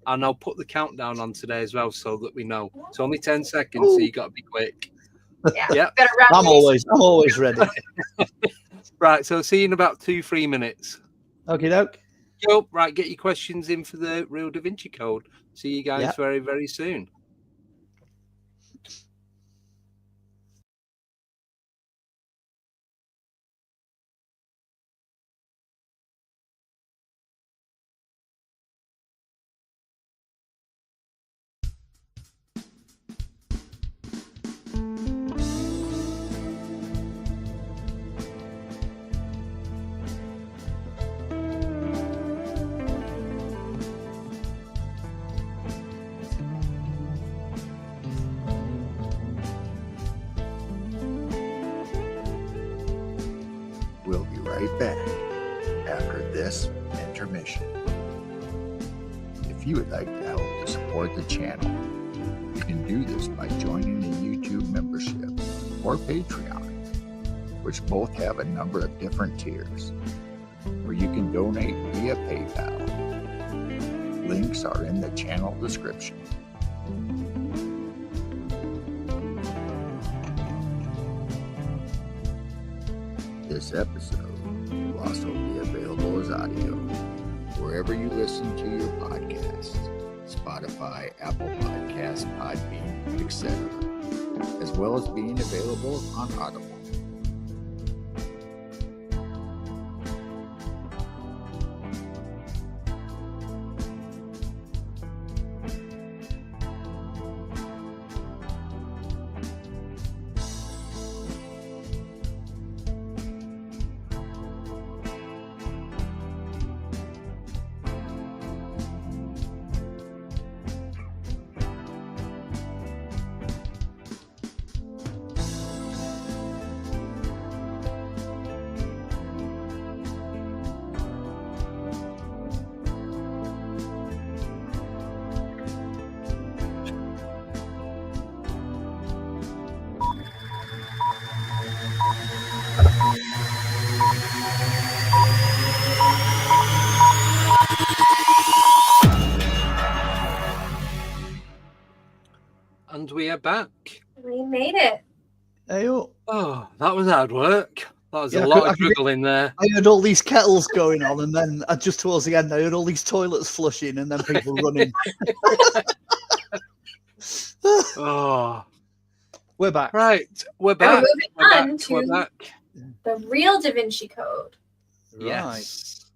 S3: And I'll put the countdown on today as well so that we know. It's only 10 seconds, so you got to be quick.
S5: Yeah.
S3: Yeah.
S5: Better wrap
S4: I'm
S5: these.
S4: always ready.
S3: Right, so see you in about 2-3 minutes.
S4: Okay, doke.
S3: Cool. Right, get your questions in for the real DaVinci Code. See you guys very, very soon.
S1: We'll be right back after this intermission. If you would like to help to support the channel, you can do this by joining the YouTube membership or Patreon, which both have a number of different tiers, where you can donate via PayPal. Links are in the channel description. This episode will also be available as audio wherever you listen to your podcasts, Spotify, Apple Podcasts, Podbean, etc., as well as being available on Audible.
S3: And we are back.
S5: We made it.
S4: Hey, oh.
S3: Oh, that was hard work. That was
S4: Yeah,
S3: a lot
S4: I
S3: of
S4: could-
S3: juggling there.
S4: I heard all these kettles going on, and then just towards the end, I heard all these toilets flushing, and then people running.
S3: Oh,
S4: We're back.
S3: right. We're
S5: We're
S3: back.
S5: moving
S3: We're
S5: on
S3: back.
S5: to
S3: We're back.
S5: the real DaVinci Code.
S4: Right.
S3: Yes.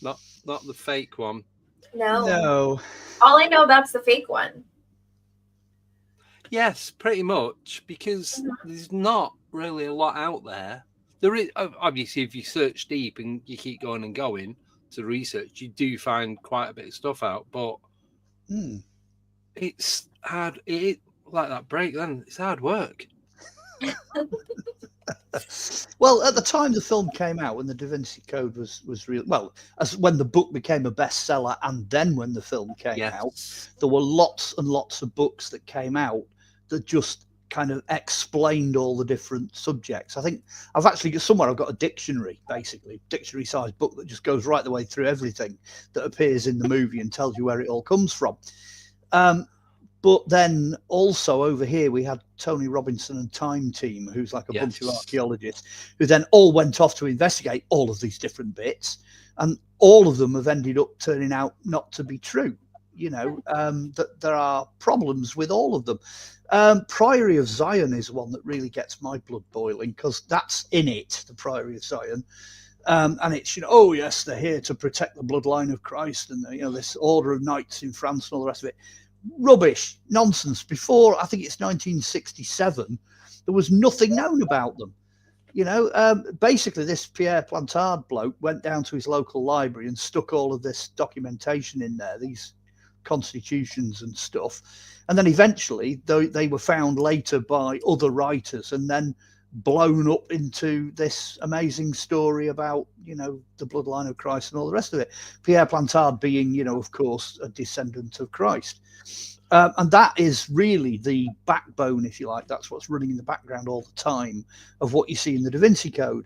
S3: Not the fake one.
S4: No.
S5: All I know about's the fake one.
S3: Yes, pretty much, because there's not really a lot out there. There is, obviously, if you search deep and you keep going and going to research, you do find quite a bit of stuff out. But it's hard. It like that break. Then it's hard work.
S4: Well, at the time the film came out, when the DaVinci Code was real, well, as when the book became a bestseller, and then when the film came out, there were lots and lots of books that came out that just kind of explained all the different subjects. I think I've actually got somewhere, I've got a dictionary, basically dictionary-sized book that just goes right the way through everything that appears in the movie and tells you where it all comes from. But then also over here, we had Tony Robinson and Time Team, who's like a bunch of archaeologists, who then all went off to investigate all of these different bits. And all of them have ended up turning out not to be true. You know, that there are problems with all of them. Priory of Zion is one that really gets my blood boiling, because that's in it, the Priory of Zion. And it's, you know, oh yes, they're here to protect the bloodline of Christ, and you know, this order of knights in France and all the rest of it. Rubbish, nonsense. Before, I think it's 1967, there was nothing known about them. You know, basically this Pierre Plantard bloke went down to his local library and stuck all of this documentation in there, these constitutions and stuff. And then eventually they were found later by other writers and then blown up into this amazing story about, you know, the bloodline of Christ and all the rest of it. Pierre Plantard being, you know, of course, a descendant of Christ. And that is really the backbone, if you like. That's what's running in the background all the time of what you see in the DaVinci Code.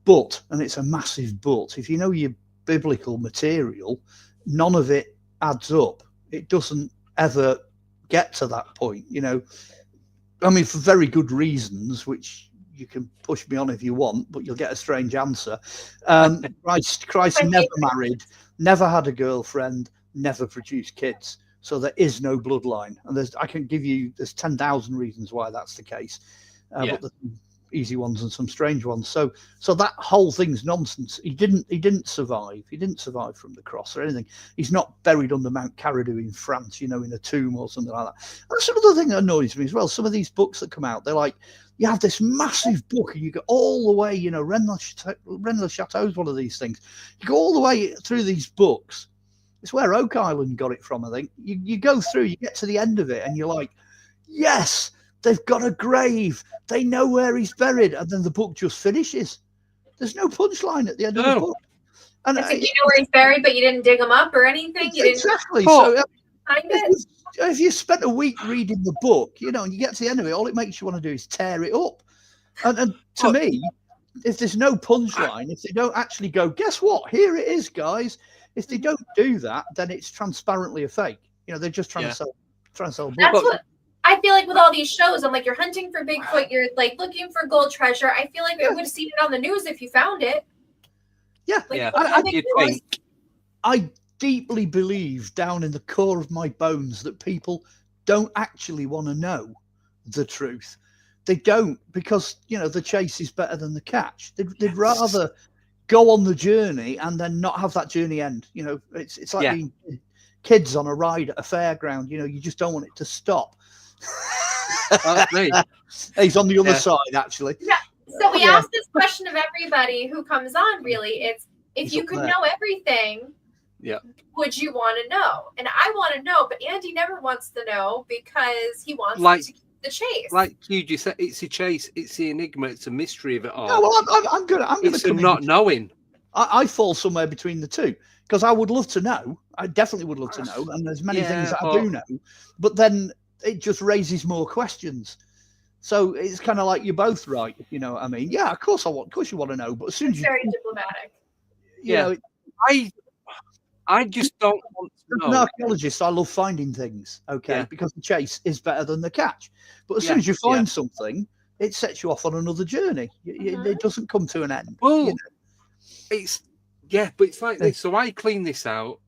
S4: But, and it's a massive but, if you know your biblical material, none of it adds up. It doesn't ever get to that point, you know. I mean, for very good reasons, which you can push me on if you want, but you'll get a strange answer. Christ never married, never had a girlfriend, never produced kids. So there is no bloodline. And I can give you, there's 10,000 reasons why that's the case. But there's some easy ones and some strange ones. So that whole thing's nonsense. He didn't survive. He didn't survive from the cross or anything. He's not buried under Mount Carridu in France, you know, in a tomb or something like that. That's another thing that annoys me as well. Some of these books that come out, they're like, you have this massive book and you go all the way, you know, Rennes-le-Château is one of these things. You go all the way through these books. It's where Oak Island got it from, I think. You go through, you get to the end of it, and you're like, yes, they've got a grave. They know where he's buried. And then the book just finishes. There's no punchline at the end of the book. And
S5: it's like you know where he's buried, but you didn't dig him up or anything? You
S4: exactly. So if you spent a week reading the book, you know, and you get to the end of it, all it makes you want to do is tear it up. And to me, if there's no punchline, if they don't actually go, guess what? Here it is, guys. If they don't do that, then it's transparently a fake. You know, they're just trying to sell books.
S5: That's what I feel like with all these shows. I'm like, you're hunting for Bigfoot. You're like looking for gold treasure. I feel like I would have seen it on the news if you found it.
S4: Yeah.
S5: Like,
S4: I deeply believe down in the core of my bones that people don't actually want to know the truth. They don't, because, you know, the chase is better than the catch. They'd rather go on the journey and then not have that journey end. You know, it's like being kids on a ride at a fairground. You know, you just don't want it to stop. He's on the other side, actually.
S5: Yeah. So we ask this question of everybody who comes on, really. It's, if you could know everything, would you want to know? And I want to know, but Andy never wants to know because he wants to keep the chase. Like
S3: you just said, it's a chase. It's the enigma. It's a mystery of it all.
S4: No, well, I'm gonna
S3: it's not knowing.
S4: I fall somewhere between the two, because I would love to know. I definitely would love to know, and there's many things that I do know, but then it just raises more questions. So it's kind of like you're both right. You know what I mean? Yeah, of course of course you want to know, but as soon as
S5: very diplomatic.
S4: You know,
S3: I just don't want to know.
S4: As an archaeologist, I love finding things, because the chase is better than the catch. But as soon as you find something, it sets you off on another journey. It doesn't come to an end.
S3: Well, but it's like this. So I cleaned this out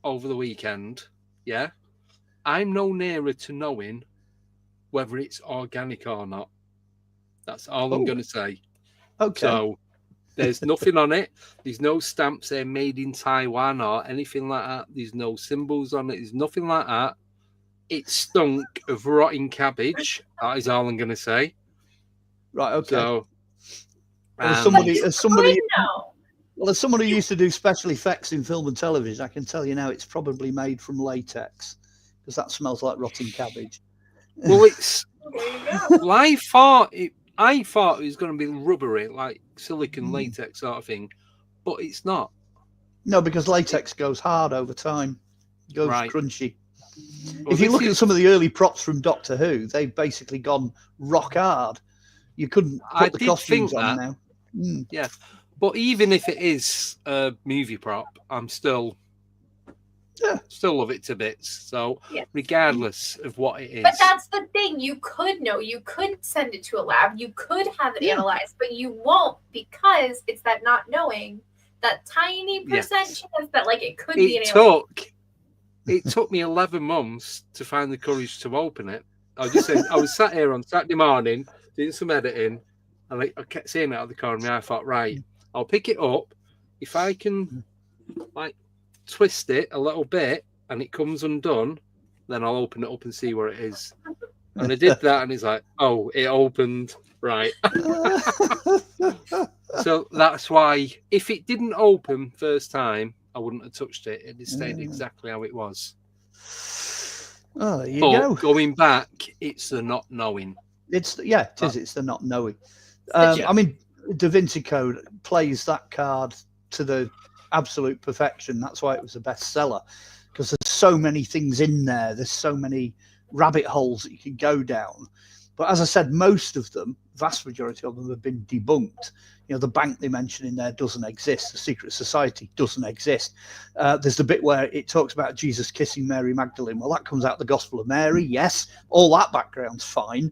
S3: over the weekend. Yeah, I'm no nearer to knowing whether it's organic or not. That's all I'm going to say.
S4: Okay.
S3: So there's nothing on it. There's no stamps saying made in Taiwan or anything like that. There's no symbols on it. There's nothing like that. It stunk of rotting cabbage. That is all I'm going to say.
S4: Right. Okay.
S3: So,
S4: as someone who used to do special effects in film and television, I can tell you now it's probably made from latex, because that smells like rotting cabbage.
S3: Well, it's. Well, I I thought it was going to be rubbery, like silicon latex sort of thing, but it's not.
S4: No, because latex goes hard over time. It goes
S3: Right.
S4: crunchy.
S3: Well,
S4: if you
S3: this
S4: look at
S3: is-
S4: some of the early props from Doctor Who, they've basically gone rock hard. You couldn't
S3: I
S4: put the
S3: did
S4: costumes
S3: think
S4: on
S3: that.
S4: now. Mm.
S3: Yeah, but even if it is a movie prop, I'm still love it to bits. So
S5: Yeah.
S3: regardless of what it is,
S5: But that's the thing. You could know. You could send it to a lab. You could have it analyzed, but you won't because it's that not knowing, that tiny percent chance that like it could be an alien.
S3: It took me 11 months to find the courage to open it. I was just saying, I was sat here on Saturday morning doing some editing, and I kept seeing it out of the corner of my eye. I thought, right, I'll pick it up. If I can like twist it a little bit and it comes undone, then I'll open it up and see where it is. And I did that, and it's like, oh, it opened. Right. So that's why if it didn't open first time, I wouldn't have touched it. It stayed exactly how it was.
S4: Oh, there you
S3: But
S4: go.
S3: going back, it's the not knowing.
S4: It's It's the not knowing.
S5: The
S4: I mean, DaVinci Code plays that card to the absolute perfection. That's why it was a bestseller, because there's so many things in there. There's so many rabbit holes that you can go down. But as I said, most of them, vast majority of them, have been debunked. You know, the bank they mention in there doesn't exist. The secret society doesn't exist. There's the bit where it talks about Jesus kissing Mary Magdalene. Well, that comes out of the Gospel of Mary. Yes, all that background's fine.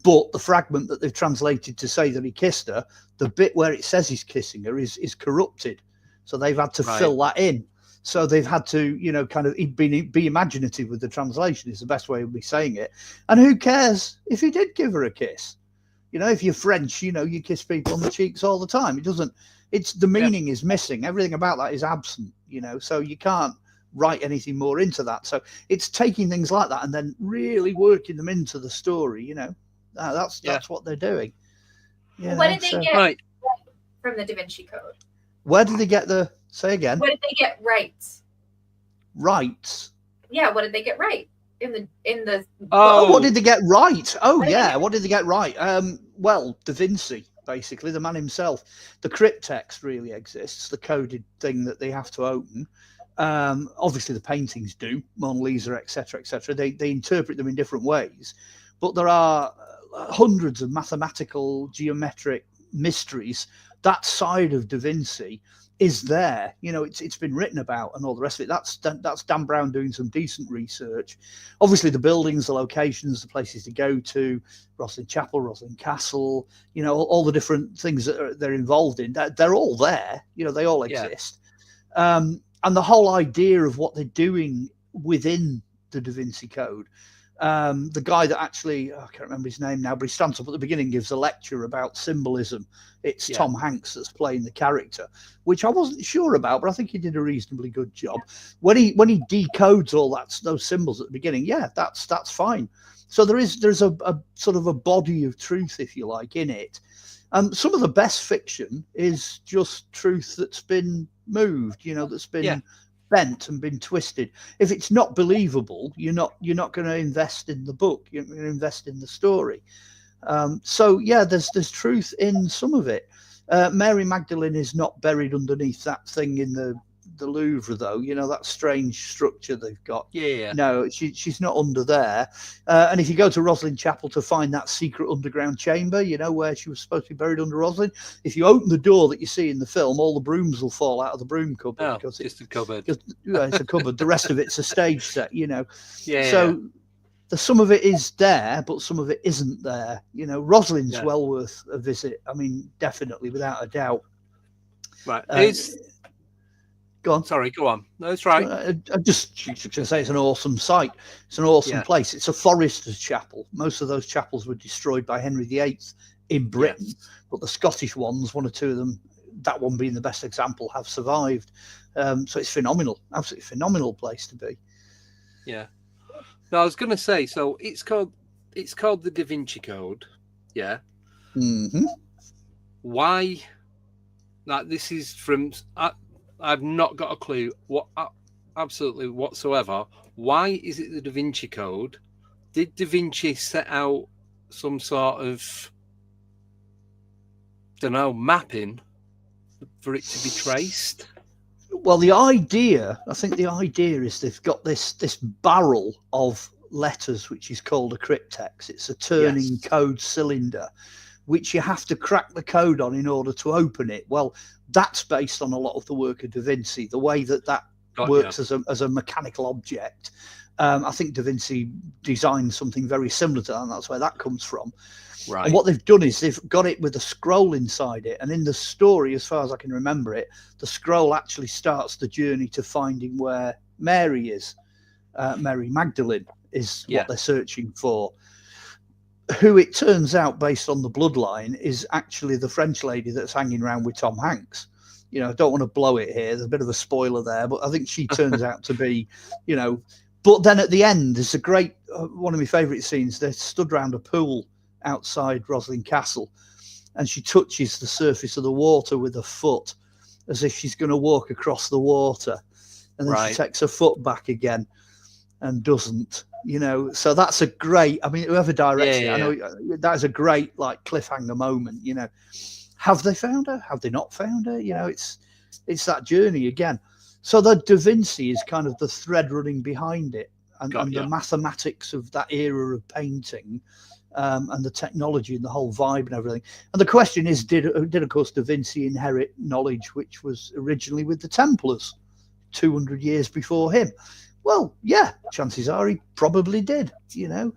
S4: But the fragment that they've translated to say that he kissed her, the bit where it says he's kissing her is corrupted. So they've had to fill that in. So they've had to, you know, kind of be imaginative with the translation is the best way of me saying it. And who cares if he did give her a kiss? You know, if you're French, you know, you kiss people on the cheeks all the time. It doesn't, it's the meaning is missing. Everything about that is absent, you know, so you can't write anything more into that. So it's taking things like that and then really working them into the story, you know. That's what they're doing.
S5: What did they get from the DaVinci Code?
S4: Where did they get the, say again?
S5: What did they get right?
S4: Rights?
S5: Yeah, what did they get right in the
S4: Oh, what did they get right? Oh, what did they get right? Well, DaVinci, basically, the man himself. The cryptext really exists, the coded thing that they have to open. Obviously, the paintings do, Mona Lisa, etc., etc. They interpret them in different ways, but there are hundreds of mathematical, geometric mysteries. That side of DaVinci is there. You know, it's been written about and all the rest of it. That's Dan Brown doing some decent research. Obviously, the buildings, the locations, the places to go to, Roslin Chapel, Roslin Castle, you know, all the different things that they're involved in, they're all there. You know, they all exist. And the whole idea of what they're doing within the DaVinci Code. The guy that actually, I can't remember his name now, but he stands up at the beginning, gives a lecture about symbolism. It's Tom Hanks that's playing the character, which I wasn't sure about, but I think he did a reasonably good job. When he decodes all those symbols at the beginning, that's fine. So there's a sort of a body of truth, if you like, in it. Some of the best fiction is just truth that's been moved, you know, that's been bent and been twisted. If it's not believable, you're not going to invest in the book. You're going to invest in the story. So there's truth in some of it. Mary Magdalene is not buried underneath that thing in the Louvre, though. You know, that strange structure they've got. No, she's not under there. And if you go to Roslin Chapel to find that secret underground chamber, you know, where she was supposed to be buried under Roslin, if you open the door that you see in the film, all the brooms will fall out of the broom cupboard.
S3: Because it's a cupboard.
S4: It's a cupboard. The rest of it's a stage set, you know.
S3: So
S4: some of it is there, but some of it isn't there. You know, Roslin's well worth a visit. I mean, definitely, without a doubt.
S3: Right.
S4: Go on.
S3: Sorry, go on. No, that's right.
S4: I just going to say it's an awesome site. It's an awesome place. It's a forester's chapel. Most of those chapels were destroyed by Henry VIII in Britain, but the Scottish ones, one or two of them, that one being the best example, have survived. So it's phenomenal, absolutely phenomenal place to be.
S3: Yeah. No, I was going to say, so it's called the DaVinci Code. Yeah.
S4: Mm-hmm.
S3: Why? Like, this is from. I've not got a clue absolutely whatsoever. Why is it the Da Vinci Code? Did Da Vinci set out some sort of don't know, mapping for it to be traced.
S4: Well, I think the idea is they've got this barrel of letters, which is called a cryptex. It's a turning code cylinder, which you have to crack the code on in order to open it. Well, that's based on a lot of the work of DaVinci, the way that works as a mechanical object. I think DaVinci designed something very similar to that, and that's where that comes from.
S3: Right.
S4: And what they've done is they've got it with a scroll inside it. And in the story, as far as I can remember it, the scroll actually starts the journey to finding where Mary is. Mary Magdalene is what they're searching for. Who it turns out, based on the bloodline, is actually the French lady that's hanging around with Tom Hanks. You know, I don't want to blow it here. There's a bit of a spoiler there, but I think she turns out to be, you know. But then at the end, there's a great, one of my favourite scenes. They're stood around a pool outside Roslin Castle, and she touches the surface of the water with her foot as if she's going to walk across the water, and then she takes her foot back again and doesn't, you know. So that's a great, I mean, whoever directs it, I know that is a great like cliffhanger moment, you know. Have they found her? Have they not found her? You know, it's that journey again. So the DaVinci is kind of the thread running behind it, and the mathematics of that era of painting, and the technology and the whole vibe and everything. And the question is, did of course DaVinci inherit knowledge which was originally with the Templars 200 years before him? Well, yeah, chances are he probably did, you know.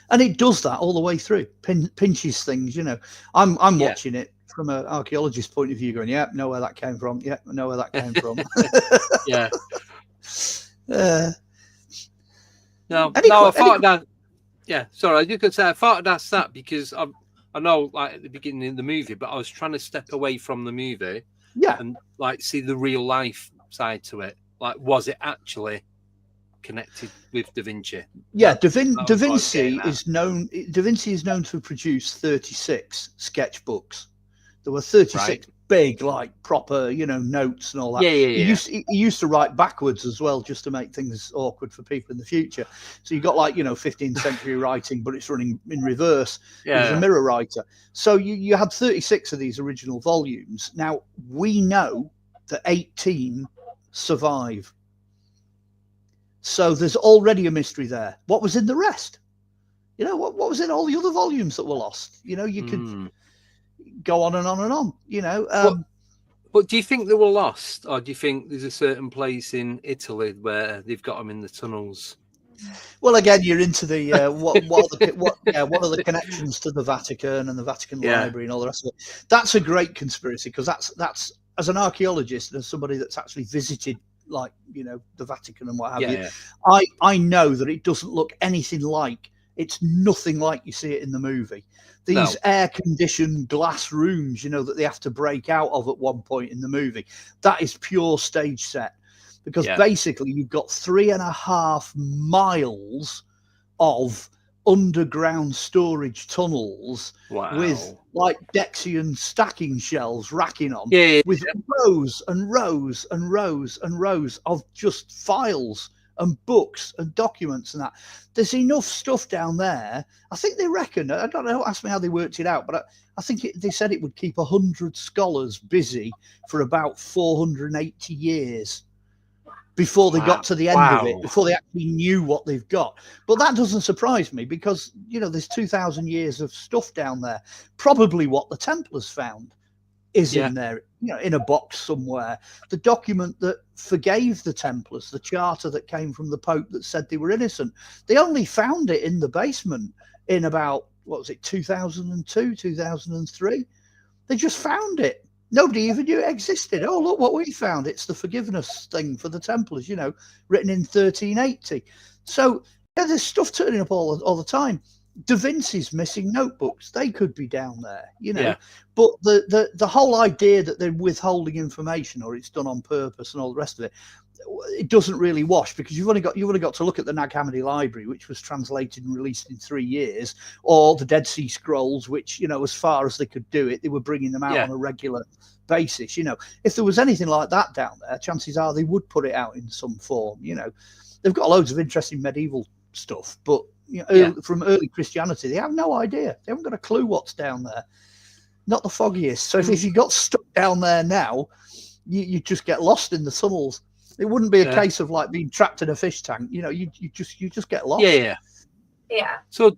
S4: And it does that all the way through, pinches things, you know. I'm watching it from an archaeologist's point of view, going, yeah, know where that came from. Yeah, know where that came from.
S3: Yeah. No, I thought that. Yeah, sorry, you could say I thought I'd ask that because I know, like at the beginning of the movie, but I was trying to step away from the movie, and like see the real life side to it. Like, was it actually connected with DaVinci?
S4: Yeah, DaVinci is known. DaVinci is known to produce 36 sketchbooks. There were 36 big, like proper, you know, notes and all that. He used to write backwards as well, just to make things awkward for people in the future. So you got like, you know, 15th century writing, but it's running in reverse. He was a mirror writer. So you had 36 of these original volumes. Now we know that 18 survive. So there's already a mystery there. What was in the rest? You know, what was in all the other volumes that were lost? You know, you could go on and on and on, you know.
S3: But do you think they were lost, or do you think there's a certain place in Italy where they've got them in the tunnels?
S4: Well, again, you're into the what are the connections to the Vatican and the Vatican Library and all the rest of it. That's a great conspiracy, because that's as an archaeologist and as somebody that's actually visited, like, you know, the Vatican and what have you. I know that it doesn't look anything like, it's nothing like you see it in the movie. These air-conditioned glass rooms, you know, that they have to break out of at one point in the movie, that is pure stage set. Because basically you've got 3.5 miles of underground storage tunnels with like Dexian stacking shelves racking on, with rows and rows and rows and rows of just files and books and documents and that. There's enough stuff down there. I think they reckon, I don't know, ask me how they worked it out, but I think they said it would keep 100 scholars busy for about 480 years before they got to the end of it, before they actually knew what they've got. But that doesn't surprise me, because, you know, there's 2,000 years of stuff down there. Probably what the Templars found is in there, you know, in a box somewhere. The document that forgave the Templars, the charter that came from the Pope that said they were innocent, they only found it in the basement in about, what was it, 2002, 2003? They just found it. Nobody even knew it existed. Oh, look what we found. It's the forgiveness thing for the Templars, you know, written in 1380. So there's stuff turning up all the time. DaVinci's missing notebooks. They could be down there, you know. But the whole idea that they're withholding information, or it's done on purpose and all the rest of it, it doesn't really wash, because you've only got to look at the Nag Hammadi Library, which was translated and released in 3 years, or the Dead Sea Scrolls, which, you know, as far as they could do it, they were bringing them out on a regular basis. You know, if there was anything like that down there, chances are they would put it out in some form. You know, they've got loads of interesting medieval stuff, but, you know, from early Christianity, they have no idea. They haven't got a clue what's down there. Not the foggiest. So if you got stuck down there now, you just get lost in the tunnels. It wouldn't be a case of like being trapped in a fish tank. You know, you just get lost.
S5: Yeah.
S3: So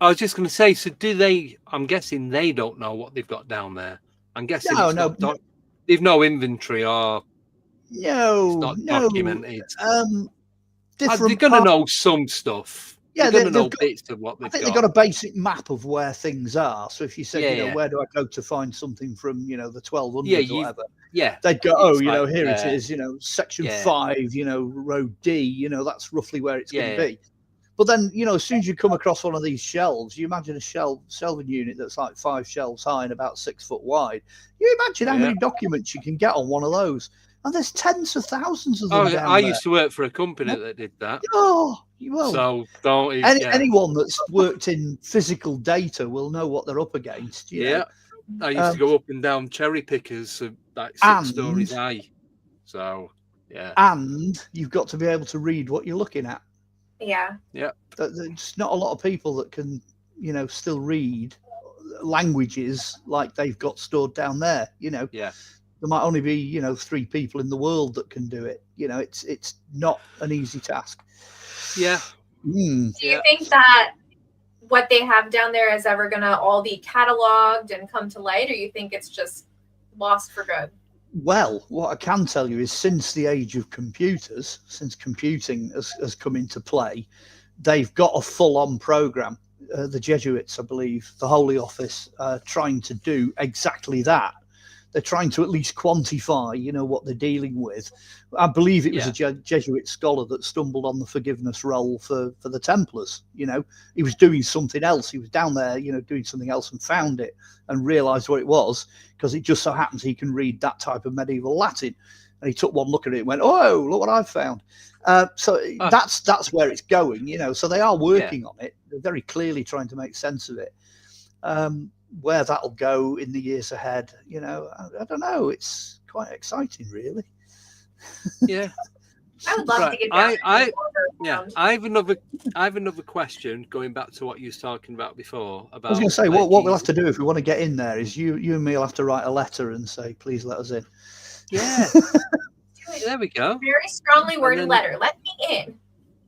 S3: I was just going to say, so do they? I'm guessing they don't know what they've got down there. I'm guessing
S4: No.
S3: They've no inventory or
S4: no,
S3: it's not documented.
S4: Different.
S3: They're going to know some stuff.
S4: Yeah,
S3: they're going to know bits of what they've got.
S4: I think they've got a basic map of where things are. So if you said, where do I go to find something from, the 1200s or whatever?
S3: Yeah.
S4: They'd go, here it is, section 5, road D, that's roughly where it's going to be. But then, as soon as you come across one of these shelves, you imagine a shelving unit that's like 5 shelves high and about 6 foot wide. You imagine how many documents you can get on one of those. And there's tens of thousands of them.
S3: I used to work for a company that did that.
S4: Oh, well.
S3: So don't
S4: anyone that's worked in physical data will know what they're up against. You know?
S3: I used to go up and down cherry pickers, like 6 stories high. So
S4: and you've got to be able to read what you're looking at.
S5: Yeah.
S4: There's not a lot of people that can, still read languages like they've got stored down there. There might only be 3 people in the world that can do it. It's not an easy task.
S5: Do you think that what they have down there is ever gonna all be cataloged and come to light, or you think it's just lost for good?
S4: Well, what I can tell you is since the age of computers, since computing has come into play, they've got a full-on program. The Jesuits, I believe, the Holy Office, trying to do exactly that. They're trying to at least quantify, what they're dealing with. I believe it was a Jesuit scholar that stumbled on the forgiveness roll for the Templars. He was doing something else. He was down there, doing something else and found it and realized what it was, because it just so happens he can read that type of medieval Latin. And he took one look at it and went, "Oh, look what I've found." That's where it's going, So they are working on it. They're very clearly trying to make sense of it. Where that'll go in the years ahead, I don't know. It's quite exciting, really.
S5: I would love to get down.
S3: I have another question going back to what you were talking about before. About
S4: I was going to say what we'll have to do if we want to get in there is you and me will have to write a letter and say, please let us in.
S3: Yeah. There we go.
S5: Very strongly worded letter. Let me in.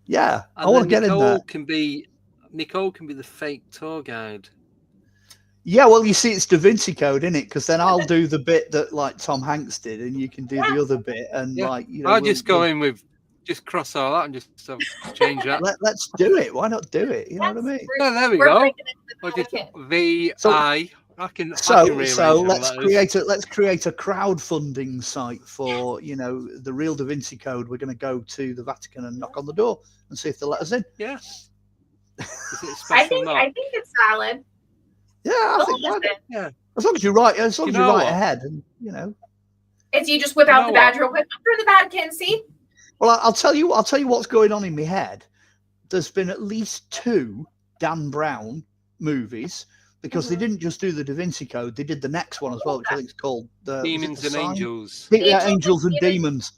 S4: Yeah, I want to get in there.
S3: Nicole can be the fake tour guide.
S4: Yeah, well, you see, it's DaVinci Code, isn't it? Because then I'll do the bit that like Tom Hanks did, and you can do the other bit, and
S3: I'll just go in with just cross all that and just change that.
S4: Let's do it. Why not do it? You know what I mean?
S3: Yeah, there we go. I can
S4: let's create a crowdfunding site for the real DaVinci Code. We're going to go to the Vatican and knock on the door and see if they'll let us in.
S3: Yeah. Is it
S5: I think it's valid.
S4: Yeah, I think as long as you're right, as you're right ahead, and
S5: Is you just whip out the badge real quick for the Vatican, see?
S4: Well, I'll tell you what's going on in my head. There's been at least 2 Dan Brown movies, because they didn't just do the DaVinci Code, they did the next one as well, which I think is called
S3: Demons and Angels.
S4: Angels and Demons.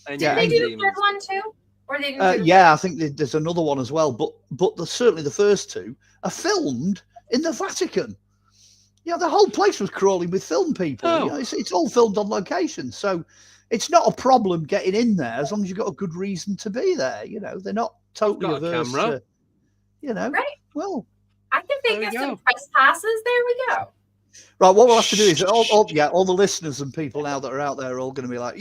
S5: Did they do the third one too? Or they didn't
S4: I think there's another one as well, but certainly the first 2 are filmed in the Vatican. The whole place was crawling with film people. It's all filmed on location, so it's not a problem getting in there as long as you've got a good reason to be there. They're not totally averse to,
S5: Right.
S4: Well,
S5: I think they get some press passes. There we go.
S4: Right, what we'll have to do is all the listeners and people now that are out there are all going to be like,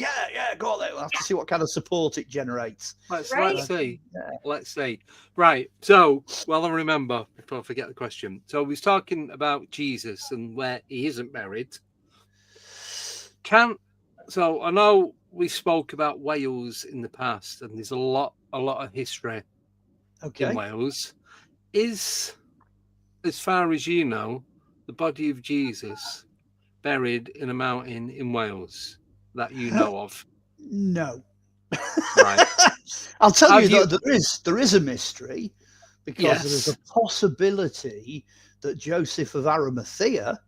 S4: go on there. We'll have to see what kind of support it generates.
S3: Let's see. Let's see. Right. So, I remember before I forget the question. So, we was talking about Jesus and where he isn't buried. So I know we spoke about Wales in the past, and there's a lot of history in Wales. Is, as far as you know, the body of Jesus buried in a mountain in Wales that you know of?
S4: No.
S3: Right.
S4: I'll tell you that there is a mystery, because there's a possibility that Joseph of Arimathea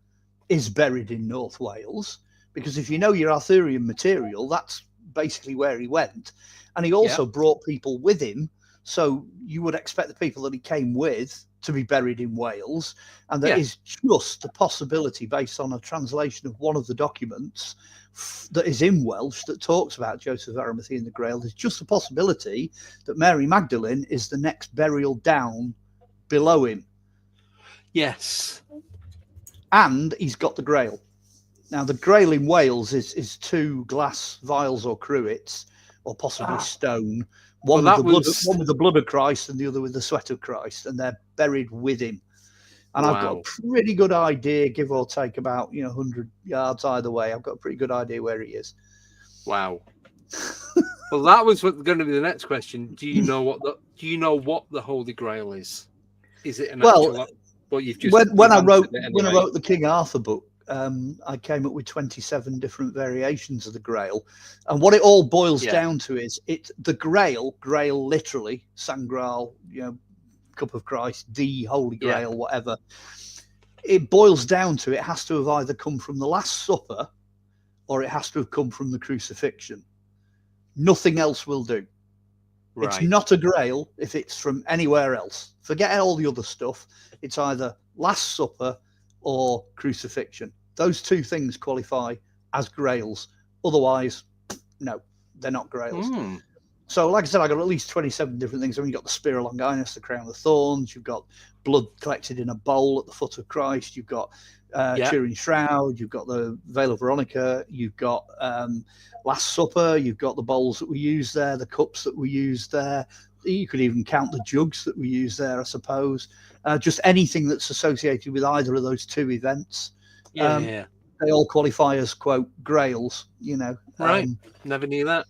S4: is buried in North Wales, because if you know your Arthurian material, that's basically where he went. And he also brought people with him, so you would expect the people that he came with to be buried in Wales, and there is just a possibility, based on a translation of one of the documents that is in Welsh that talks about Joseph of Arimathea and the Grail, there's just a possibility that Mary Magdalene is the next burial down below him.
S3: Yes.
S4: And he's got the Grail. Now, the Grail in Wales is 2 glass vials or cruets, or possibly stone. One with the blood of Christ and the other with the sweat of Christ, and they're buried with him. And I've got a pretty good idea, give or take about 100 yards either way. I've got a pretty good idea where he is.
S3: Wow. Well, that was going to be the next question. Do you know what the Holy Grail is? Is it an actual? Well, you've just
S4: when I wrote the King Arthur book, I came up with 27 different variations of the Grail, and what it all boils down to is the Grail literally, Sangral, Cup of Christ, the Holy Grail, whatever. It boils down to it has to have either come from the Last Supper or it has to have come from the crucifixion. Nothing else will do. Right. It's not a Grail if it's from anywhere else. Forget all the other stuff. It's either Last Supper or crucifixion. Those 2 things qualify as Grails. Otherwise, no, they're not Grails. So, like I said, I got at least 27 different things. I mean, you've got the Spear of Longinus, the Crown of Thorns. You've got blood collected in a bowl at the foot of Christ. You've got Turin Shroud. You've got the Veil of Veronica. You've got Last Supper. You've got the bowls that we use there, the cups that we use there. You could even count the jugs that we use there, I suppose. Just anything that's associated with either of those 2 events. They all qualify as, quote, Grails,
S3: Right. Never knew that.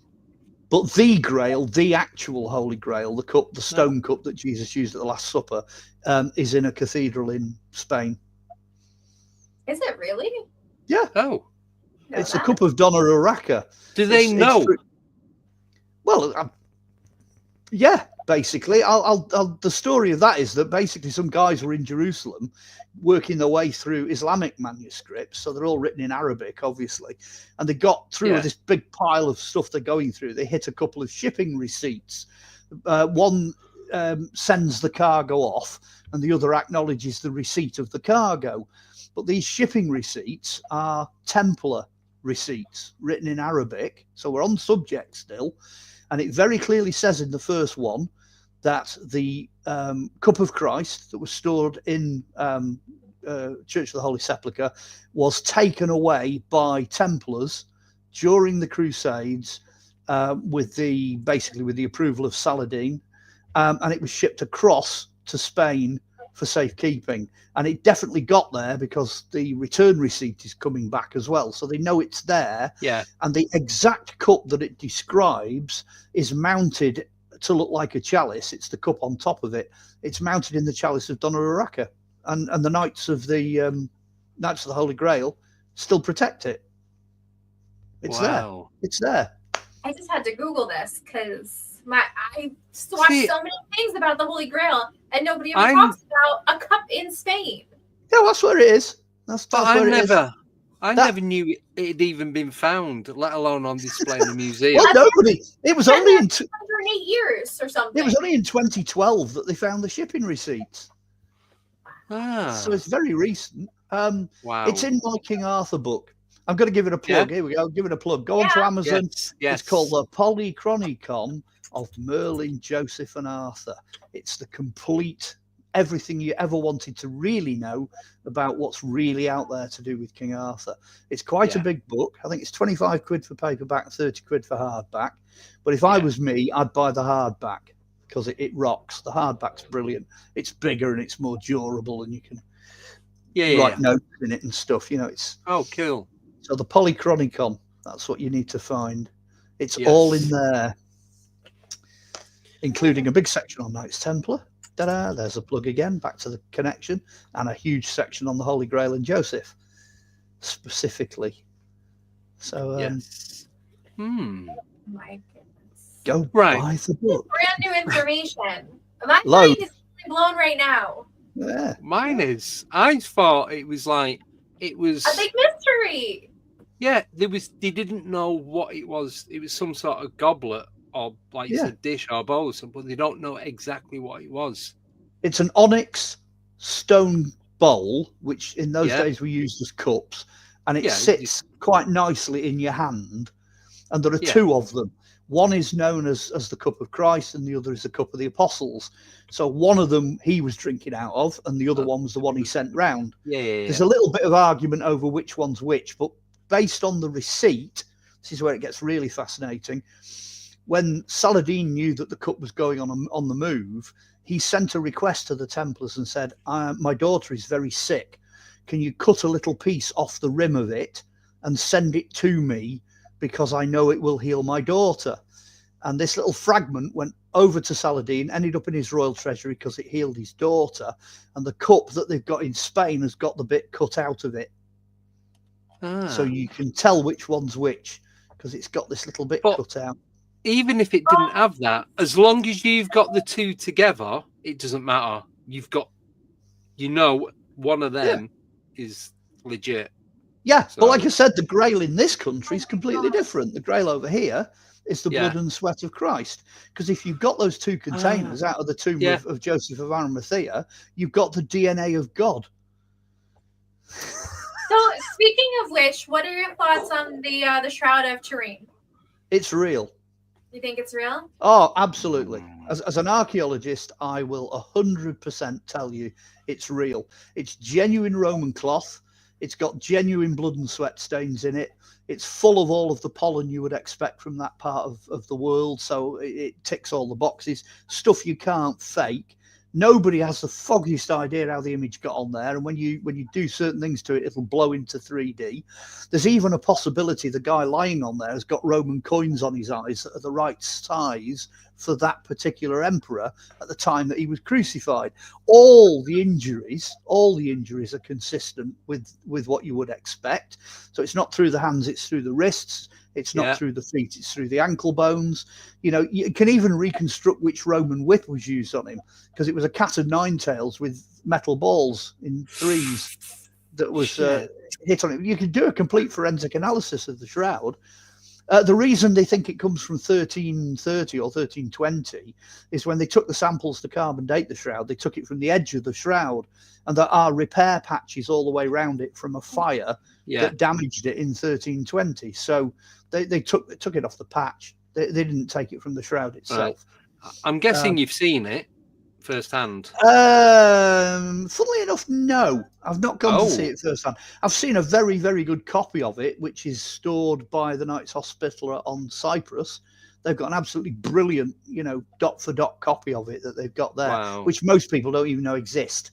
S4: But the Grail, the actual Holy Grail, the cup, the stone cup that Jesus used at the Last Supper, is in a cathedral in Spain.
S5: Is it really?
S4: Yeah.
S3: Oh.
S4: It's the cup of Donna Urraca.
S3: Do they know?
S4: Yeah, basically. The story of that is that basically some guys were in Jerusalem working their way through Islamic manuscripts. So they're all written in Arabic, obviously. And they got through this big pile of stuff they're going through. They hit a couple of shipping receipts. One sends the cargo off and the other acknowledges the receipt of the cargo. But these shipping receipts are Templar receipts written in Arabic. So we're on subject still. And it very clearly says in the first one that the Cup of Christ that was stored in Church of the Holy Sepulchre was taken away by Templars during the Crusades with the approval of Saladin, and it was shipped across to Spain for safekeeping. And it definitely got there because the return receipt is coming back as well. So they know it's there.
S3: Yeah. And
S4: the exact cup that it describes is mounted to look like a chalice. It's the cup on top of it. It's mounted in the chalice of Donna Urraca. And the Knights of the Holy Grail still protect it. It's there. It's there.
S5: I just had to Google this because I watched so many things about the Holy Grail, and nobody ever talks about a cup in Spain.
S4: Yeah, that's where it is. That's where it is.
S3: I never knew it had even been found, let alone on display in the museum.
S4: Well, nobody. It was only in
S5: 108 years or something.
S4: It was only in 2012 that they found the shipping receipts. So it's very recent. Wow. It's in my King Arthur book. I'm going to give it a plug. Here we go. Give it a plug. Go onto Amazon. Yes. It's called the Polychronicon of Merlin, Joseph, and Arthur. It's the complete everything you ever wanted to really know about what's really out there to do with King Arthur. It's quite a big book. I think it's 25 quid for paperback, 30 quid for hardback. But if I was me, I'd buy the hardback because it rocks. The hardback's brilliant. It's bigger and it's more durable, and you can write notes in it and stuff. It's
S3: cool.
S4: So the Polychronicon, that's what you need to find. It's all in there, including a big section on Knights Templar. Ta-da, there's a plug again, back to the connection, and a huge section on the Holy Grail and Joseph, specifically. So,
S5: my goodness.
S4: Go buy the book.
S5: Brand new information. My mind is blown right now.
S4: Yeah.
S3: Mine is. I thought it was a big
S5: mystery.
S3: Yeah, they didn't know what it was. It was some sort of goblet or a dish or bowl or something, but they don't know exactly what it was.
S4: It's an onyx stone bowl, which in those
S3: Yeah.
S4: days we used as cups, and it
S3: Yeah,
S4: sits quite nicely in your hand. And there are
S3: Yeah.
S4: two of them. One is known as the cup of Christ, and the other is the cup of the apostles. So one of them he was drinking out of, and the other one was the one he sent round.
S3: Yeah.
S4: There's a little bit of argument over which one's which, but based on the receipt, this is where it gets really fascinating. When Saladin knew that the cup was going on the move, he sent a request to the Templars and said, my daughter is very sick. Can you cut a little piece off the rim of it and send it to me, because I know it will heal my daughter? And this little fragment went over to Saladin, ended up in his royal treasury because it healed his daughter. And the cup that they've got in Spain has got the bit cut out of it. So you can tell which one's which, because it's got this little bit cut out.
S3: Even if it didn't have that, as long as you've got the two together, it doesn't matter. You've got, one of them is legit.
S4: Yeah, so, but like I said, the Grail in this country is completely different. The Grail over here is the blood and sweat of Christ. Because if you've got those two containers out of the tomb of Joseph of Arimathea, you've got the DNA of God.
S5: So, speaking of which, what are your thoughts on the Shroud of Turin?
S4: It's real.
S5: You think it's real?
S4: Oh, absolutely. As an archaeologist, I will 100% tell you it's real. It's genuine Roman cloth. It's got genuine blood and sweat stains in it. It's full of all of the pollen you would expect from that part of the world. So it ticks all the boxes. Stuff you can't fake. Nobody has the foggiest idea how the image got on there. And when you do certain things to it, it'll blow into 3D. There's even a possibility the guy lying on there has got Roman coins on his eyes that are the right size for that particular emperor at the time that he was crucified. All the injuries are consistent with what you would expect. So it's not through the hands, it's through the wrists. It's not through the feet, it's through the ankle bones. You can even reconstruct which Roman whip was used on him, because it was a cat of nine tails with metal balls in threes that was hit on him. You could do a complete forensic analysis of the shroud. The reason they think it comes from 1330 or 1320 is when they took the samples to carbon date the shroud, they took it from the edge of the shroud, and there are repair patches all the way around it from a fire that damaged it in 1320. So they took it off the patch. They didn't take it from the shroud itself.
S3: Right. I'm guessing you've seen it firsthand.
S4: Funnily enough, no. I've not gone to see it firsthand. I've seen a very, very good copy of it, which is stored by the Knights Hospitaller on Cyprus. They've got an absolutely brilliant, dot for dot copy of it that they've got there, which most people don't even know exist.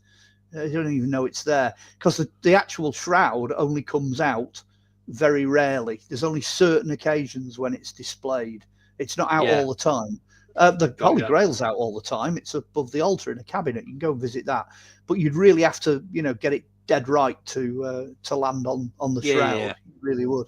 S4: They don't even know it's there, because the actual shroud only comes out very rarely. There's only certain occasions when it's displayed. It's not out all the time. The Holy Grail's out all the time. It's above the altar in a cabinet. You can go and visit that, but you'd really have to, get it dead right to land on the shroud.
S3: Yeah.
S4: You really would.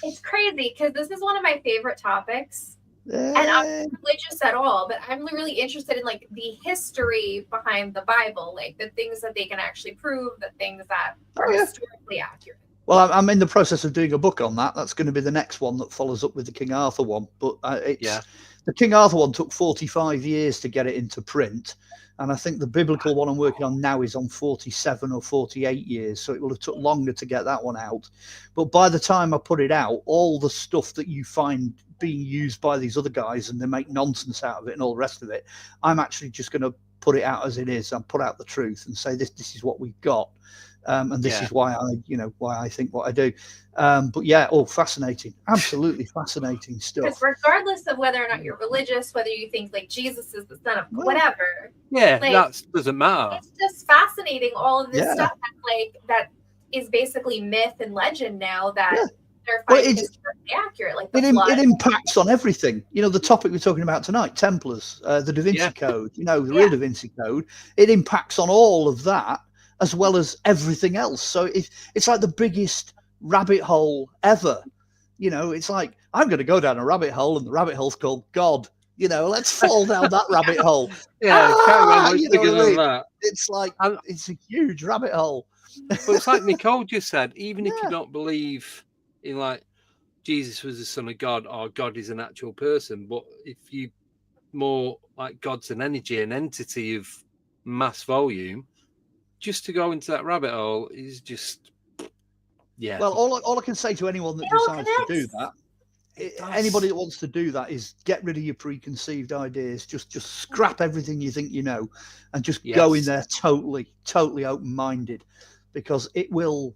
S5: It's crazy, because this is one of my favorite topics. And I'm not religious at all, but I'm really interested in the history behind the Bible, the things that they can actually prove, the things that are historically accurate.
S4: Well, I'm in the process of doing a book on that. That's going to be the next one that follows up with the King Arthur one. But the King Arthur one took 45 years to get it into print. And I think the biblical one I'm working on now is on 47 or 48 years. So it will have took longer to get that one out. But by the time I put it out, all the stuff that you find being used by these other guys, and they make nonsense out of it and all the rest of it, I'm actually just going to put it out as it is and put out the truth and say this is what we've got. And this is why I think what I do. But fascinating, absolutely fascinating stuff.
S5: Because regardless of whether or not you're religious, whether you think Jesus is the son of whatever,
S3: that doesn't matter.
S5: It's just fascinating, all of this stuff that is basically myth and legend now that they're finding historically accurate.
S4: It impacts on everything. The topic we're talking about tonight, Templars, the DaVinci Code. The real DaVinci Code. It impacts on all of that, as well as everything else. So it's like the biggest rabbit hole ever. It's like, I'm going to go down a rabbit hole, and the rabbit hole's called God. Let's fall down that rabbit hole.
S3: That.
S4: It's like, it's a huge rabbit hole.
S3: But it's like Nicole just said, even if you don't believe in Jesus was the son of God, or God is an actual person, but if you more like God's an energy, an entity of mass volume, just to go into that rabbit hole is just, yeah.
S4: Well, all I can say to anyone that decides to do that, anybody that wants to do that, is get rid of your preconceived ideas. Just scrap everything you think you know, and just go in there totally open-minded, because it will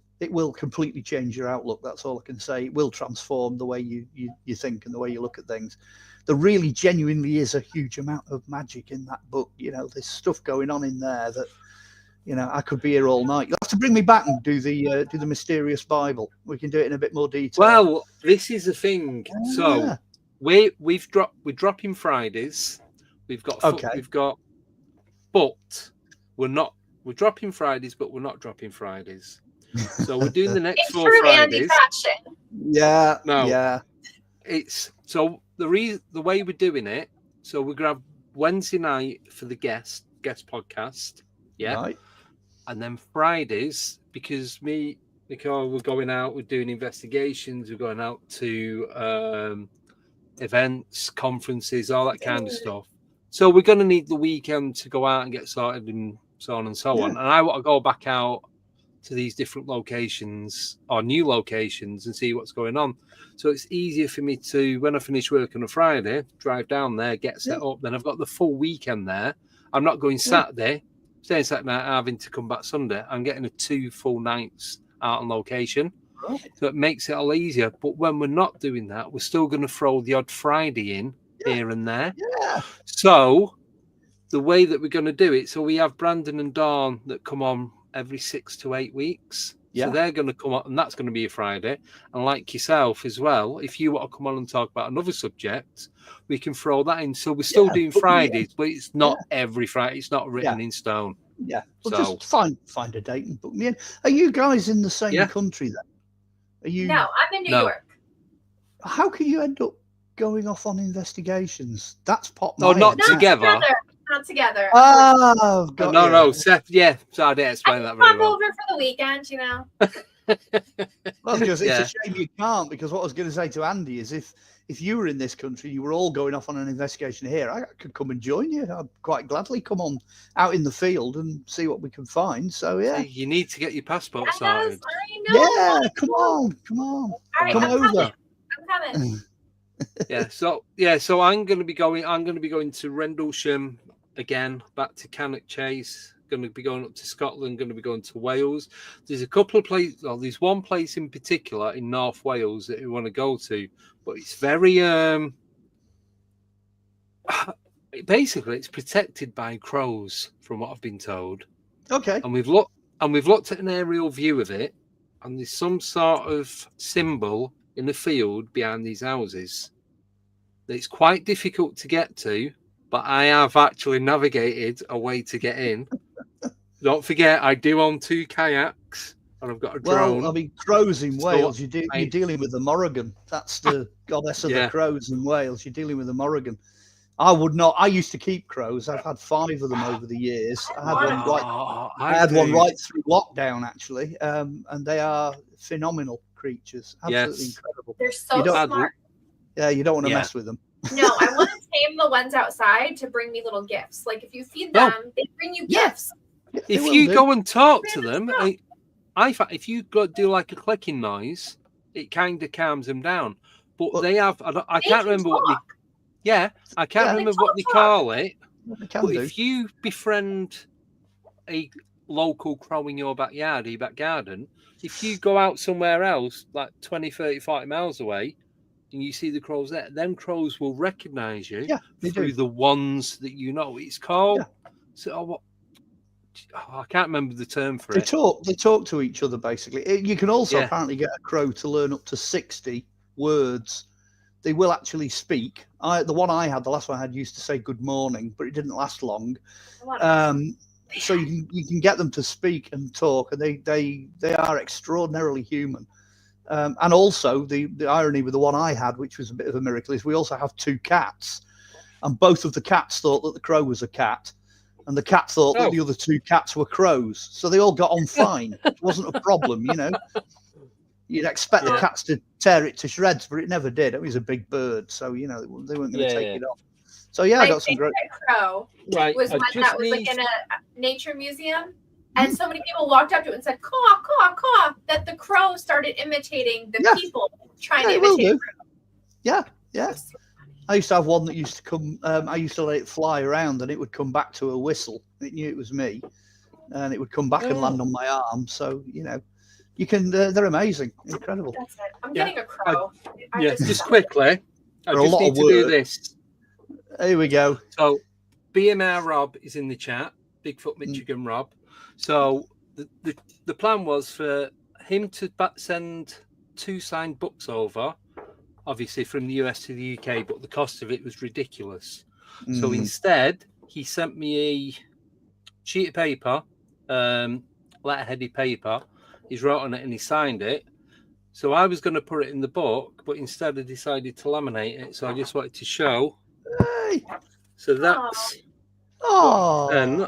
S4: completely change your outlook. That's all I can say. It will transform the way you think and the way you look at things. There really genuinely is a huge amount of magic in that book. You know, there's stuff going on in there that, you know, I could be here all night. You'll have to bring me back and do the Mysterious Bible. We can do it in a bit more detail.
S3: Well, this is the thing. So we're dropping Fridays. We've got but we're dropping Fridays, but we're not dropping Fridays. So we're doing the next 4 Fridays.
S4: Yeah.
S3: No.
S4: Yeah.
S3: It's so the way we're doing it. So we're gonna have Wednesday night for the guest podcast. Yeah.
S4: Right.
S3: And then Fridays, because Nicole, we're going out, we're doing investigations, we're going out to events, conferences, all that kind of stuff. So we're going to need the weekend to go out and get sorted and so on and so on. And I want to go back out to these different locations or new locations and see what's going on. So it's easier for me to, when I finish work on a Friday, drive down there, get set up. Then I've got the full weekend there. I'm not going Saturday. Staying Saturday night, having to come back Sunday. I'm getting 2 full nights out on location.
S4: Right.
S3: So it makes it all easier. But when we're not doing that, we're still going to throw the odd Friday in here and there.
S4: Yeah.
S3: So the way that we're going to do it, so we have Brandon and Dawn that come on every 6 to 8 weeks. So they're going to come on, and that's going to be a Friday. And like yourself as well, if you want to come on and talk about another subject, we can throw that in. So we're still doing Fridays, but it's not every Friday. It's not written in stone.
S4: Yeah. Well, just find a date and book me in. Are you guys in the same country then? Are you?
S5: No, I'm in New York.
S4: How can you end up going off on investigations? That's pop.
S3: No, not together.
S5: Not together.
S4: Oh,
S3: no, Seth. Yeah, so I didn't explain that very well.
S5: Pop over for the weekend, you know.
S4: Well, because it's a shame you can't. Because what I was going to say to Andy is, if you were in this country, you were all going off on an investigation here, I could come and join you. I'd quite gladly come on out in the field and see what we can find. So
S3: you need to get your passport sorted.
S5: I know.
S4: Yeah, come on.
S5: All right,
S4: come
S5: I'm
S4: over.
S5: coming.
S3: So I'm going to be going to Rendlesham again, back to Cannock Chase. Going to be going up to Scotland. Going to be going to Wales. There's a couple of places. Well, there's one place in particular in North Wales that we want to go to, but it's very basically it's protected by crows, from what I've been told.
S4: Okay.
S3: And we've looked at an aerial view of it, and there's some sort of symbol in the field behind these houses. It's quite difficult to get to, but I have actually navigated a way to get in. Don't forget, I do own 2 kayaks, and I've got a drone.
S4: Well, I mean, crows in Wales, you're dealing with the Morrigan. That's the goddess of the crows in Wales. You're dealing with the Morrigan. I would not. I used to keep crows. I've had 5 of them over the years. I had one right through lockdown, actually, and they are phenomenal creatures. Absolutely incredible.
S5: They're so smart.
S4: Yeah, you don't want to mess with them.
S5: No, I want to tame the ones outside to bring me little gifts. Like if you feed them, they bring you gifts.
S3: If you go and talk to them, if you do like a clicking noise, it kind of calms them down. But they have. I can't remember what they. Yeah, I can't remember what they call it. But if you befriend a local crow in your backyard, or your back garden, if you go out somewhere else, like 20, 30, 40 miles away, and you see the crows there, them crows will recognize you through the ones that you know. It's called. So I can't remember the term for it.
S4: They talk to each other, basically. You can also apparently get a crow to learn up to 60 words. They will actually speak. The one I had, the last one I had, used to say good morning, but it didn't last long. So you can get them to speak and talk, and they are extraordinarily human. And also the irony with the one I had, which was a bit of a miracle, is we also have 2 cats, and both of the cats thought that the crow was a cat, and the cat thought that the other 2 cats were crows. So they all got on fine. It wasn't a problem, you know. You'd expect the cats to tear it to shreds, but it never did. It was a big bird, so you know they weren't going to take it off. So yeah, I
S5: My
S4: got some great.
S5: favorite crow
S3: Right.
S5: was
S3: I
S5: one
S3: just
S5: that was
S3: need...
S5: like in a nature museum, and so many people walked up to it and said "caw, caw, caw," that the crow started imitating the
S4: Yeah.
S5: people trying to
S4: Yeah, it will
S5: imitate
S4: do.
S5: the crow.
S4: Yeah,
S5: It
S4: yeah.
S5: was so funny.
S4: I used to have one that used to come. I used to let it fly around, and it would come back to a whistle. It knew it was me, and it would come back and land on my arm. So you can. They're amazing, incredible.
S5: That's it. I'm
S3: Yeah,
S5: getting a crow. I
S3: Yes, just
S5: love it.
S3: quickly. I
S4: They're a
S3: just
S4: lot
S3: need
S4: of
S3: to do
S4: work.
S3: this.
S4: Here we go.
S3: So, BMR Rob is in the chat. Bigfoot Michigan Rob. So the plan was for him to send 2 signed books over, obviously from the US to the UK, but the cost of it was ridiculous. So instead, he sent me a sheet of paper, letterheaded paper. He's wrote on it and he signed it. So I was going to put it in the book, but instead I decided to laminate it. So I just wanted to show.
S4: Hey.
S3: So that's
S4: Oh,
S3: and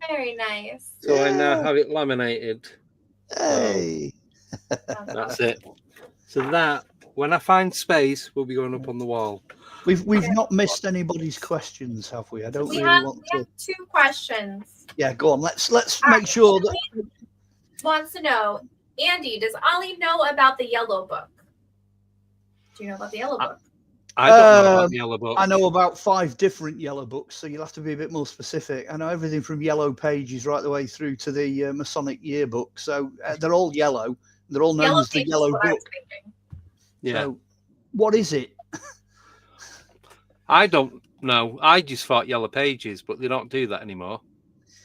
S5: Very nice.
S3: so I now have it laminated.
S4: hey.
S3: That's it. So that when I find space, will be going up on the wall.
S4: We've not missed anybody's questions, have we? I don't
S5: We
S4: really
S5: have
S4: want to.
S5: 2 questions.
S4: Yeah, go on. Let's
S5: All
S4: make
S5: right.
S4: sure that.
S5: Wants to know, Andy, does Olly know about the Yellow Book? Do you know about the Yellow Book?
S3: I don't know about the yellow book.
S4: I know about 5 different yellow books, so you'll have to be a bit more specific. I know everything from yellow pages right the way through to the Masonic yearbook. So they're all yellow. They're all known as the
S5: Page is
S4: Yellow
S5: what I was
S4: Book.
S5: thinking.
S3: Yeah,
S4: So what is it?
S3: I don't know. I just thought yellow pages, but they don't do that anymore.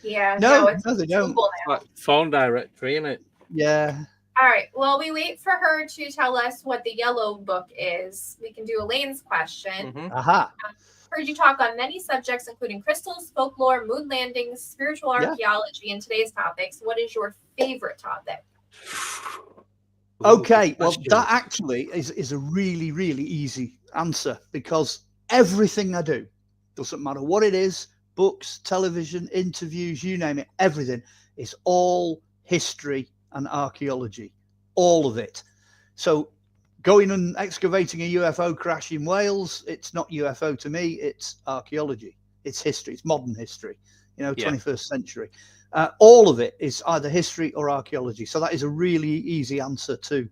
S5: Yeah,
S4: No,
S5: it's
S4: they don't.
S5: Google now.
S3: Like phone directory, isn't it?
S4: Yeah.
S5: All right. Well, we wait for her to tell us what the Yellow Book is. We can do Elaine's question.
S3: Mhm.
S4: Aha.
S5: Heard you talk on many subjects, including crystals, folklore, moon landings, spiritual
S4: Yeah.
S5: archaeology, and today's topics. What is your favorite topic?
S4: Okay,
S3: Ooh,
S4: well,
S3: question.
S4: that actually is a really, really easy answer because everything I do, doesn't matter what it is, books, television, interviews, you name it, everything is all history and archaeology, all of it. So going and excavating a UFO crash in Wales, it's not UFO to me, it's archaeology, it's history, it's modern history,
S3: Yeah.
S4: 21st century. All of it is either history or archaeology. So that is a really easy answer to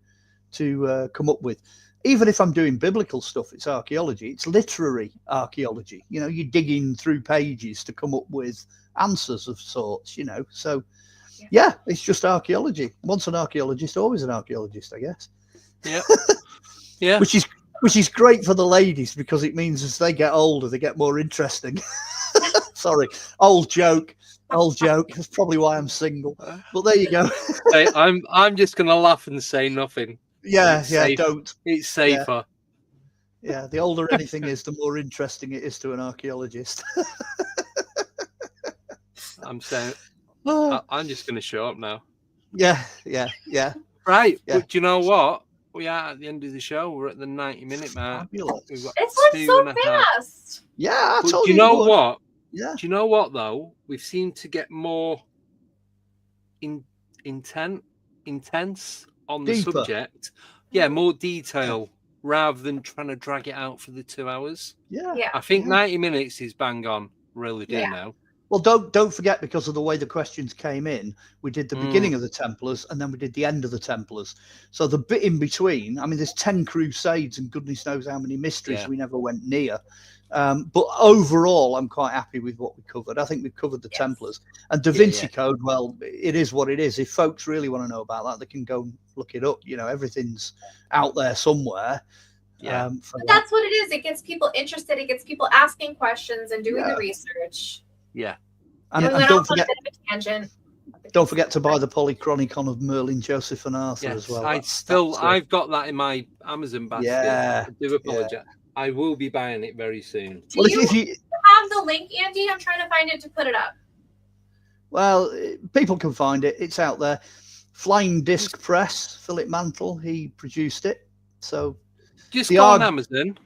S4: come up with. Even if I'm doing biblical stuff, it's archaeology. It's literary archaeology. You're digging through pages to come up with answers of sorts. So yeah, it's just archaeology. Once an archaeologist, always an archaeologist, I guess.
S3: Yeah, yeah.
S4: Which is great for the ladies because it means as they get older, they get more interesting. Sorry, old joke. That's probably why I'm single. But there you go.
S3: Hey, I'm just gonna laugh and say nothing.
S4: Yeah,
S3: It's
S4: yeah.
S3: safe.
S4: Don't.
S3: It's safer.
S4: Yeah, the older anything is, the more interesting it is to an archaeologist.
S3: I'm saying. I'm just gonna show up now.
S4: Yeah.
S3: Right.
S4: Yeah.
S3: But do you know what? We are at the end of the show. We're at the 90-minute mark.
S4: Fabulous.
S3: We've got
S5: It's went
S3: 2
S5: so
S3: and a half.
S5: fast.
S4: Yeah, I
S3: But
S4: told
S3: do you
S4: you.
S3: know
S4: it would.
S3: what?
S4: Yeah.
S3: Do you know what though? We've seemed to get more intense on the
S4: Deeper.
S3: subject. Yeah, more detail rather than trying to drag it out for the 2 hours.
S4: Yeah.
S5: Yeah.
S3: I think
S4: Yeah.
S3: 90 minutes is bang on. Really do
S5: Yeah.
S3: now.
S4: Well, don't forget, because of the way the questions came in, we did the beginning of the Templars and then we did the end of the Templars. So the bit in between, I mean, there's 10 crusades and goodness knows how many mysteries we never went near. But overall, I'm quite happy with what we covered. I think we've covered the Templars. And DaVinci Code, well, it is what it is. If folks really want to know about that, they can go and look it up. Everything's out there somewhere.
S3: Yeah.
S5: But that's what it is. It gets people interested. It gets people asking questions and doing the research.
S3: Yeah.
S4: And
S5: we went
S4: don't
S5: off on a
S4: forget,
S5: bit of a tangent.
S4: don't forget to buy the Polychronicon of Merlin, Joseph, and Arthur as well.
S3: I've got that in my Amazon basket.
S4: Yeah.
S3: I do apologize. I will be buying it very soon.
S5: Do you have the link, Andy? I'm trying to find it to put it up.
S4: Well, people can find it. It's out there. Flying Disc Press, Philip Mantle, he produced it. So
S3: just go on Amazon.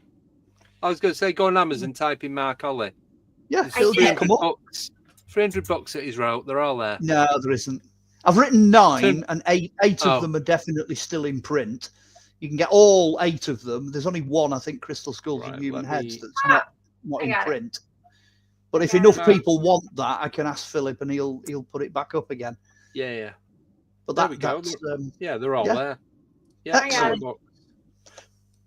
S3: I was going to say, go on Amazon, type in Mark Olly.
S4: Yeah,
S3: it'll come up. $300 that he's wrote. They're all there.
S4: No, there isn't. I've written 9, and eight of them are definitely still in print. You can get all 8 of them. There's only one, I think, Crystal Skulls and Human Heads that's not in print. But if enough people want that, I can ask Philip and he'll put it back up again.
S3: Yeah.
S4: But
S3: There we go.
S4: that's
S3: they're all there. Yeah.
S4: Excellent.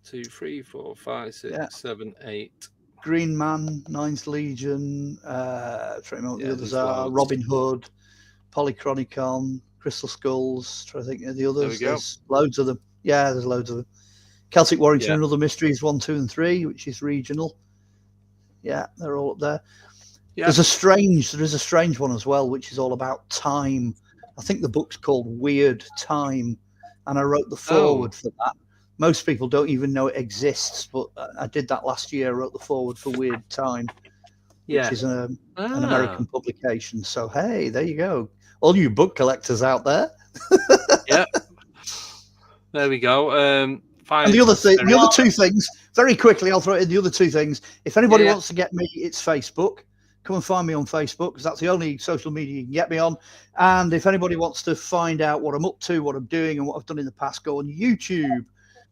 S3: 2, 3, 4, 5, 6, 7, 8.
S4: Green Man, Ninth Legion, trying to remember what the others are.
S3: Loads.
S4: Robin Hood, Polychronicon, Crystal Skulls. Trying to think of the others.
S3: There we go.
S4: There's loads of them. Yeah, there's loads of them. Celtic Warrington and Other Mysteries 1, 2, and 3, which is regional. Yeah, they're all up there. Yeah. There is a strange one as well, which is all about time. I think the book's called Weird Time, and I wrote the foreword for that. Most people don't even know it exists, but I did that last year. I wrote the foreword for Weird Time, which is an American publication. So, hey, there you go. All you book collectors out there.
S3: Yeah. There we go. And
S4: the other two things, very quickly, I'll throw in the other two things. If anybody wants to get me, it's Facebook. Come and find me on Facebook, because that's the only social media you can get me on. And if anybody wants to find out what I'm up to, what I'm doing, and what I've done in the past, go on YouTube.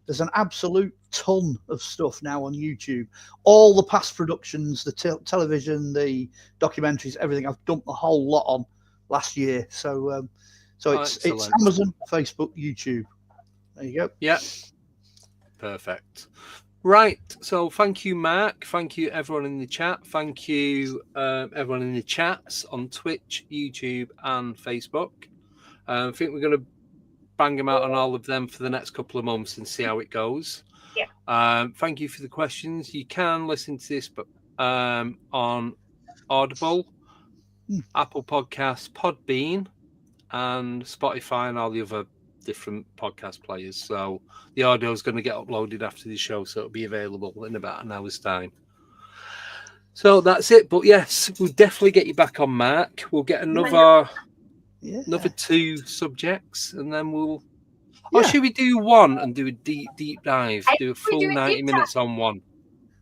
S4: There's an absolute ton of stuff now on YouTube. All the past productions, the television, the documentaries, everything. I've dumped the whole lot on last year. So it's Amazon, Facebook, YouTube. There you go.
S3: Yeah. Perfect. Right. So thank you, Mark. Thank you, everyone in the chat. Thank you, everyone in the chats on Twitch, YouTube, and Facebook. I think we're going to bang them out on all of them for the next couple of months and see how it goes.
S5: Yeah.
S3: Thank you for the questions. You can listen to this on Audible, Apple Podcasts, Podbean, and Spotify, and all the other different podcast players. So the audio is going to get uploaded after the show, so it'll be available in about an hour's time. So that's it. But yes, we'll definitely get you back on, Mark. We'll get another 2 subjects, and then we'll. Or should we do one and do a deep dive? Do a full 90 minutes on one.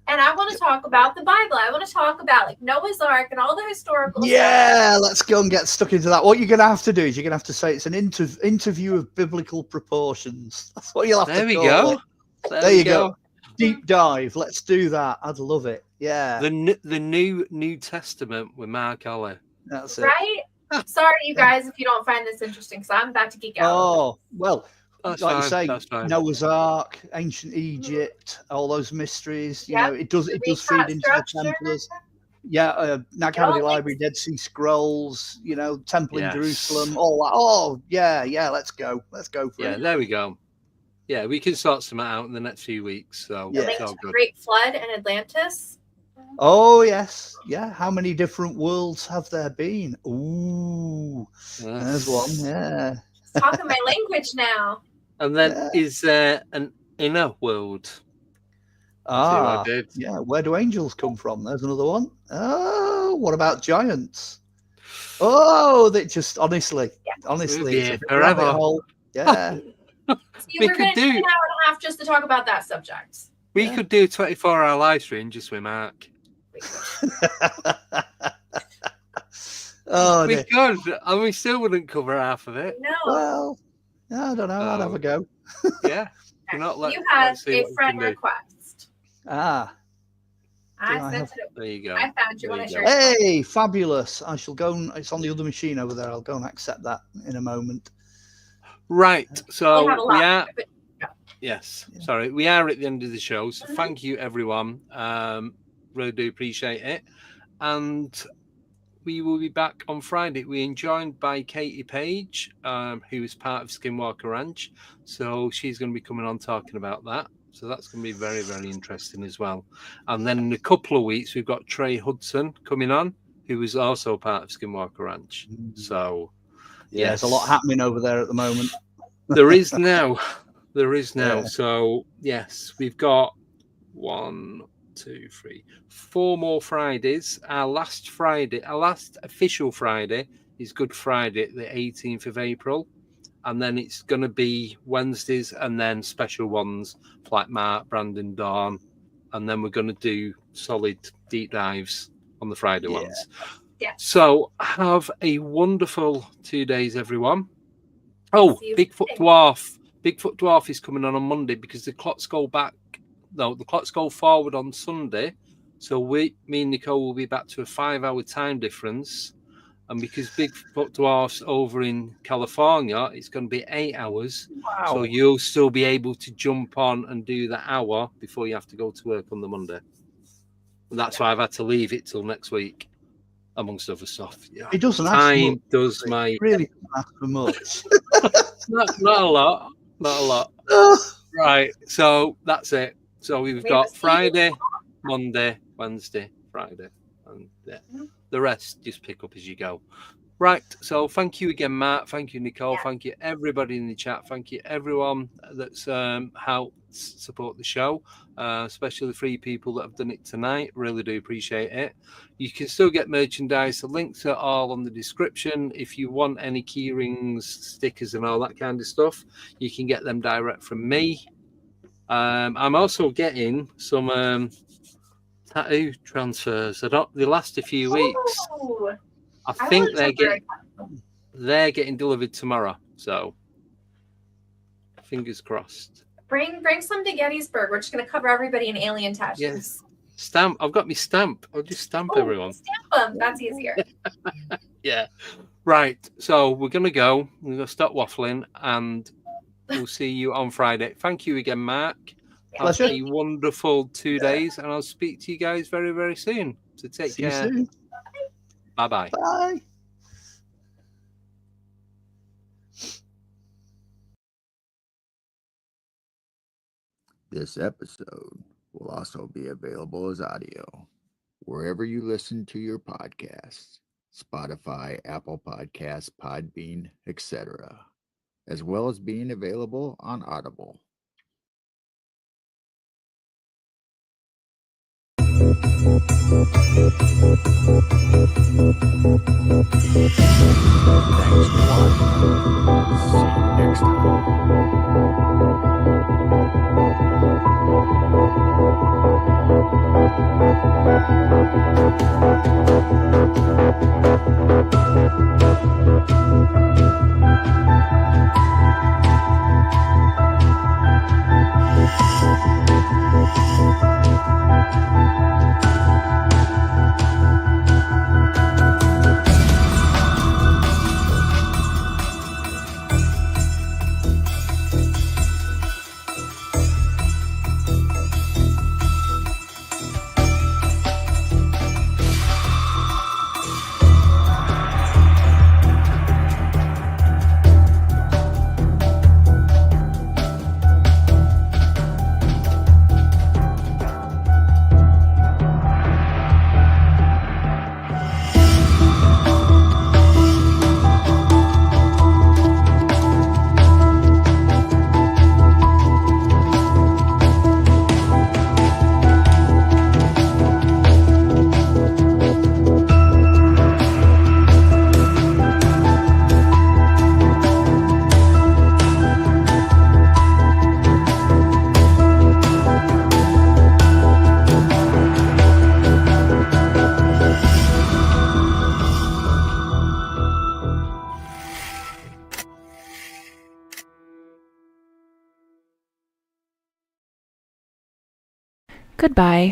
S5: And I want to talk about the Bible. I want to talk about like Noah's Ark and all the historical stuff.
S4: Yeah, let's go and get stuck into that. What you're going to have to do is you're going to have to say it's an interview of biblical proportions. That's what you'll have to call it. There you go. Deep dive. Let's do that. I'd love it. Yeah.
S3: The New Testament with Mark Olly.
S4: That's it.
S5: Right? Sorry, you guys, if you don't find this interesting, because I'm about to geek out.
S4: Oh, well,
S3: that's
S4: like
S3: fine,
S4: you say, Noah's Ark, ancient Egypt, all those mysteries. You know, it does feed into the Templars. Yeah, Nag Hammadi Library, Dead Sea Scrolls. You know, Temple in Jerusalem, all that. Oh, yeah. Let's go for it.
S3: Yeah, there we go. Yeah, we can sort some out in the next few weeks. So
S5: it's all good. Great Flood and Atlantis.
S4: Oh yes, yeah. How many different worlds have there been? Ooh, there's one. Yeah,
S5: talking my language now.
S3: And then is there an inner world?
S4: Yeah. Where do angels come from? There's another one. Oh, what about giants? Oh, they just honestly, it's a rabbit hole. Yeah.
S5: See, we're going to do an hour and a half just to talk about that subject.
S3: We could do a 24-hour live stream just with Mark. We could, and we still wouldn't cover half of it.
S5: No.
S4: Well, I don't know. I'd have a go.
S3: Yeah.
S5: You have a friend request.
S4: I
S5: sent it.
S3: There you go.
S5: I found you when I shared.
S4: Hey, fabulous. I shall go. It's on the other machine over there. I'll go and accept that in a moment.
S3: Right. So we are. Yes. Sorry. We are at the end of the show. So thank you, everyone. Really do appreciate it. And we will be back on Friday. We're joined by Katie Page, who is part of Skinwalker Ranch. So she's going to be coming on talking about that. So that's going to be very, very interesting as well. And then in a couple of weeks, we've got Trey Hudson coming on, who is also part of Skinwalker Ranch. So,
S4: there's a lot happening over there at the moment.
S3: There is now. Yeah. So, yes, we've got 1, 2, 3, 4 more Fridays. Our last official Friday is Good Friday, the 18th of April. And then it's going to be Wednesdays and then special ones like Mark, Brandon, Dawn. And then we're going to do solid deep dives on the Friday ones.
S5: Yeah.
S3: So have a wonderful 2 days, everyone. Oh, Bigfoot Dwarf. Bigfoot Dwarf is coming on Monday because the clocks go back. No, the clocks go forward on Sunday. So me and Nicole will be back to a 5-hour time difference. And because Bigfoot Dwarf's over in California, it's going to be 8 hours.
S4: Wow.
S3: So you'll still be able to jump on and do the hour before you have to go to work on the Monday. And that's why I've had to leave it till next week, amongst other stuff. Yeah.
S4: It doesn't ask
S3: Time
S4: much,
S3: does my...
S4: It really doesn't ask for much.
S3: not a lot. Not a lot. Right. So that's it. So we've got Friday, Monday, Wednesday, Friday. And the rest just pick up as you go. Right. So thank you again, Matt. Thank you, Nicole.
S5: Yeah.
S3: Thank you, everybody in the chat. Thank you, everyone that's helped support the show, especially the 3 people that have done it tonight. Really do appreciate it. You can still get merchandise. The links are all on the description. If you want any key rings, stickers, and all that kind of stuff, you can get them direct from me. I'm also getting some tattoo transfers. They last a few weeks.
S5: Oh,
S3: I think they're getting delivered tomorrow. So fingers crossed.
S5: Bring some to Gettysburg. We're just going to cover everybody in alien tattoos.
S3: Yes. Stamp. I've got my stamp. I'll just stamp everyone.
S5: Stamp them. That's easier.
S3: Yeah. Right. So we're going to go. We're going to stop waffling and we'll see you on Friday. Thank you again, Mark. Have a wonderful 2 days and I'll speak to you guys very, very soon. So take care. Bye-bye.
S4: Bye.
S1: This episode will also be available as audio wherever you listen to your podcasts, Spotify, Apple Podcasts, Podbean, etc., as well as being available on Audible. Thanks for watching. See you next
S6: Goodbye.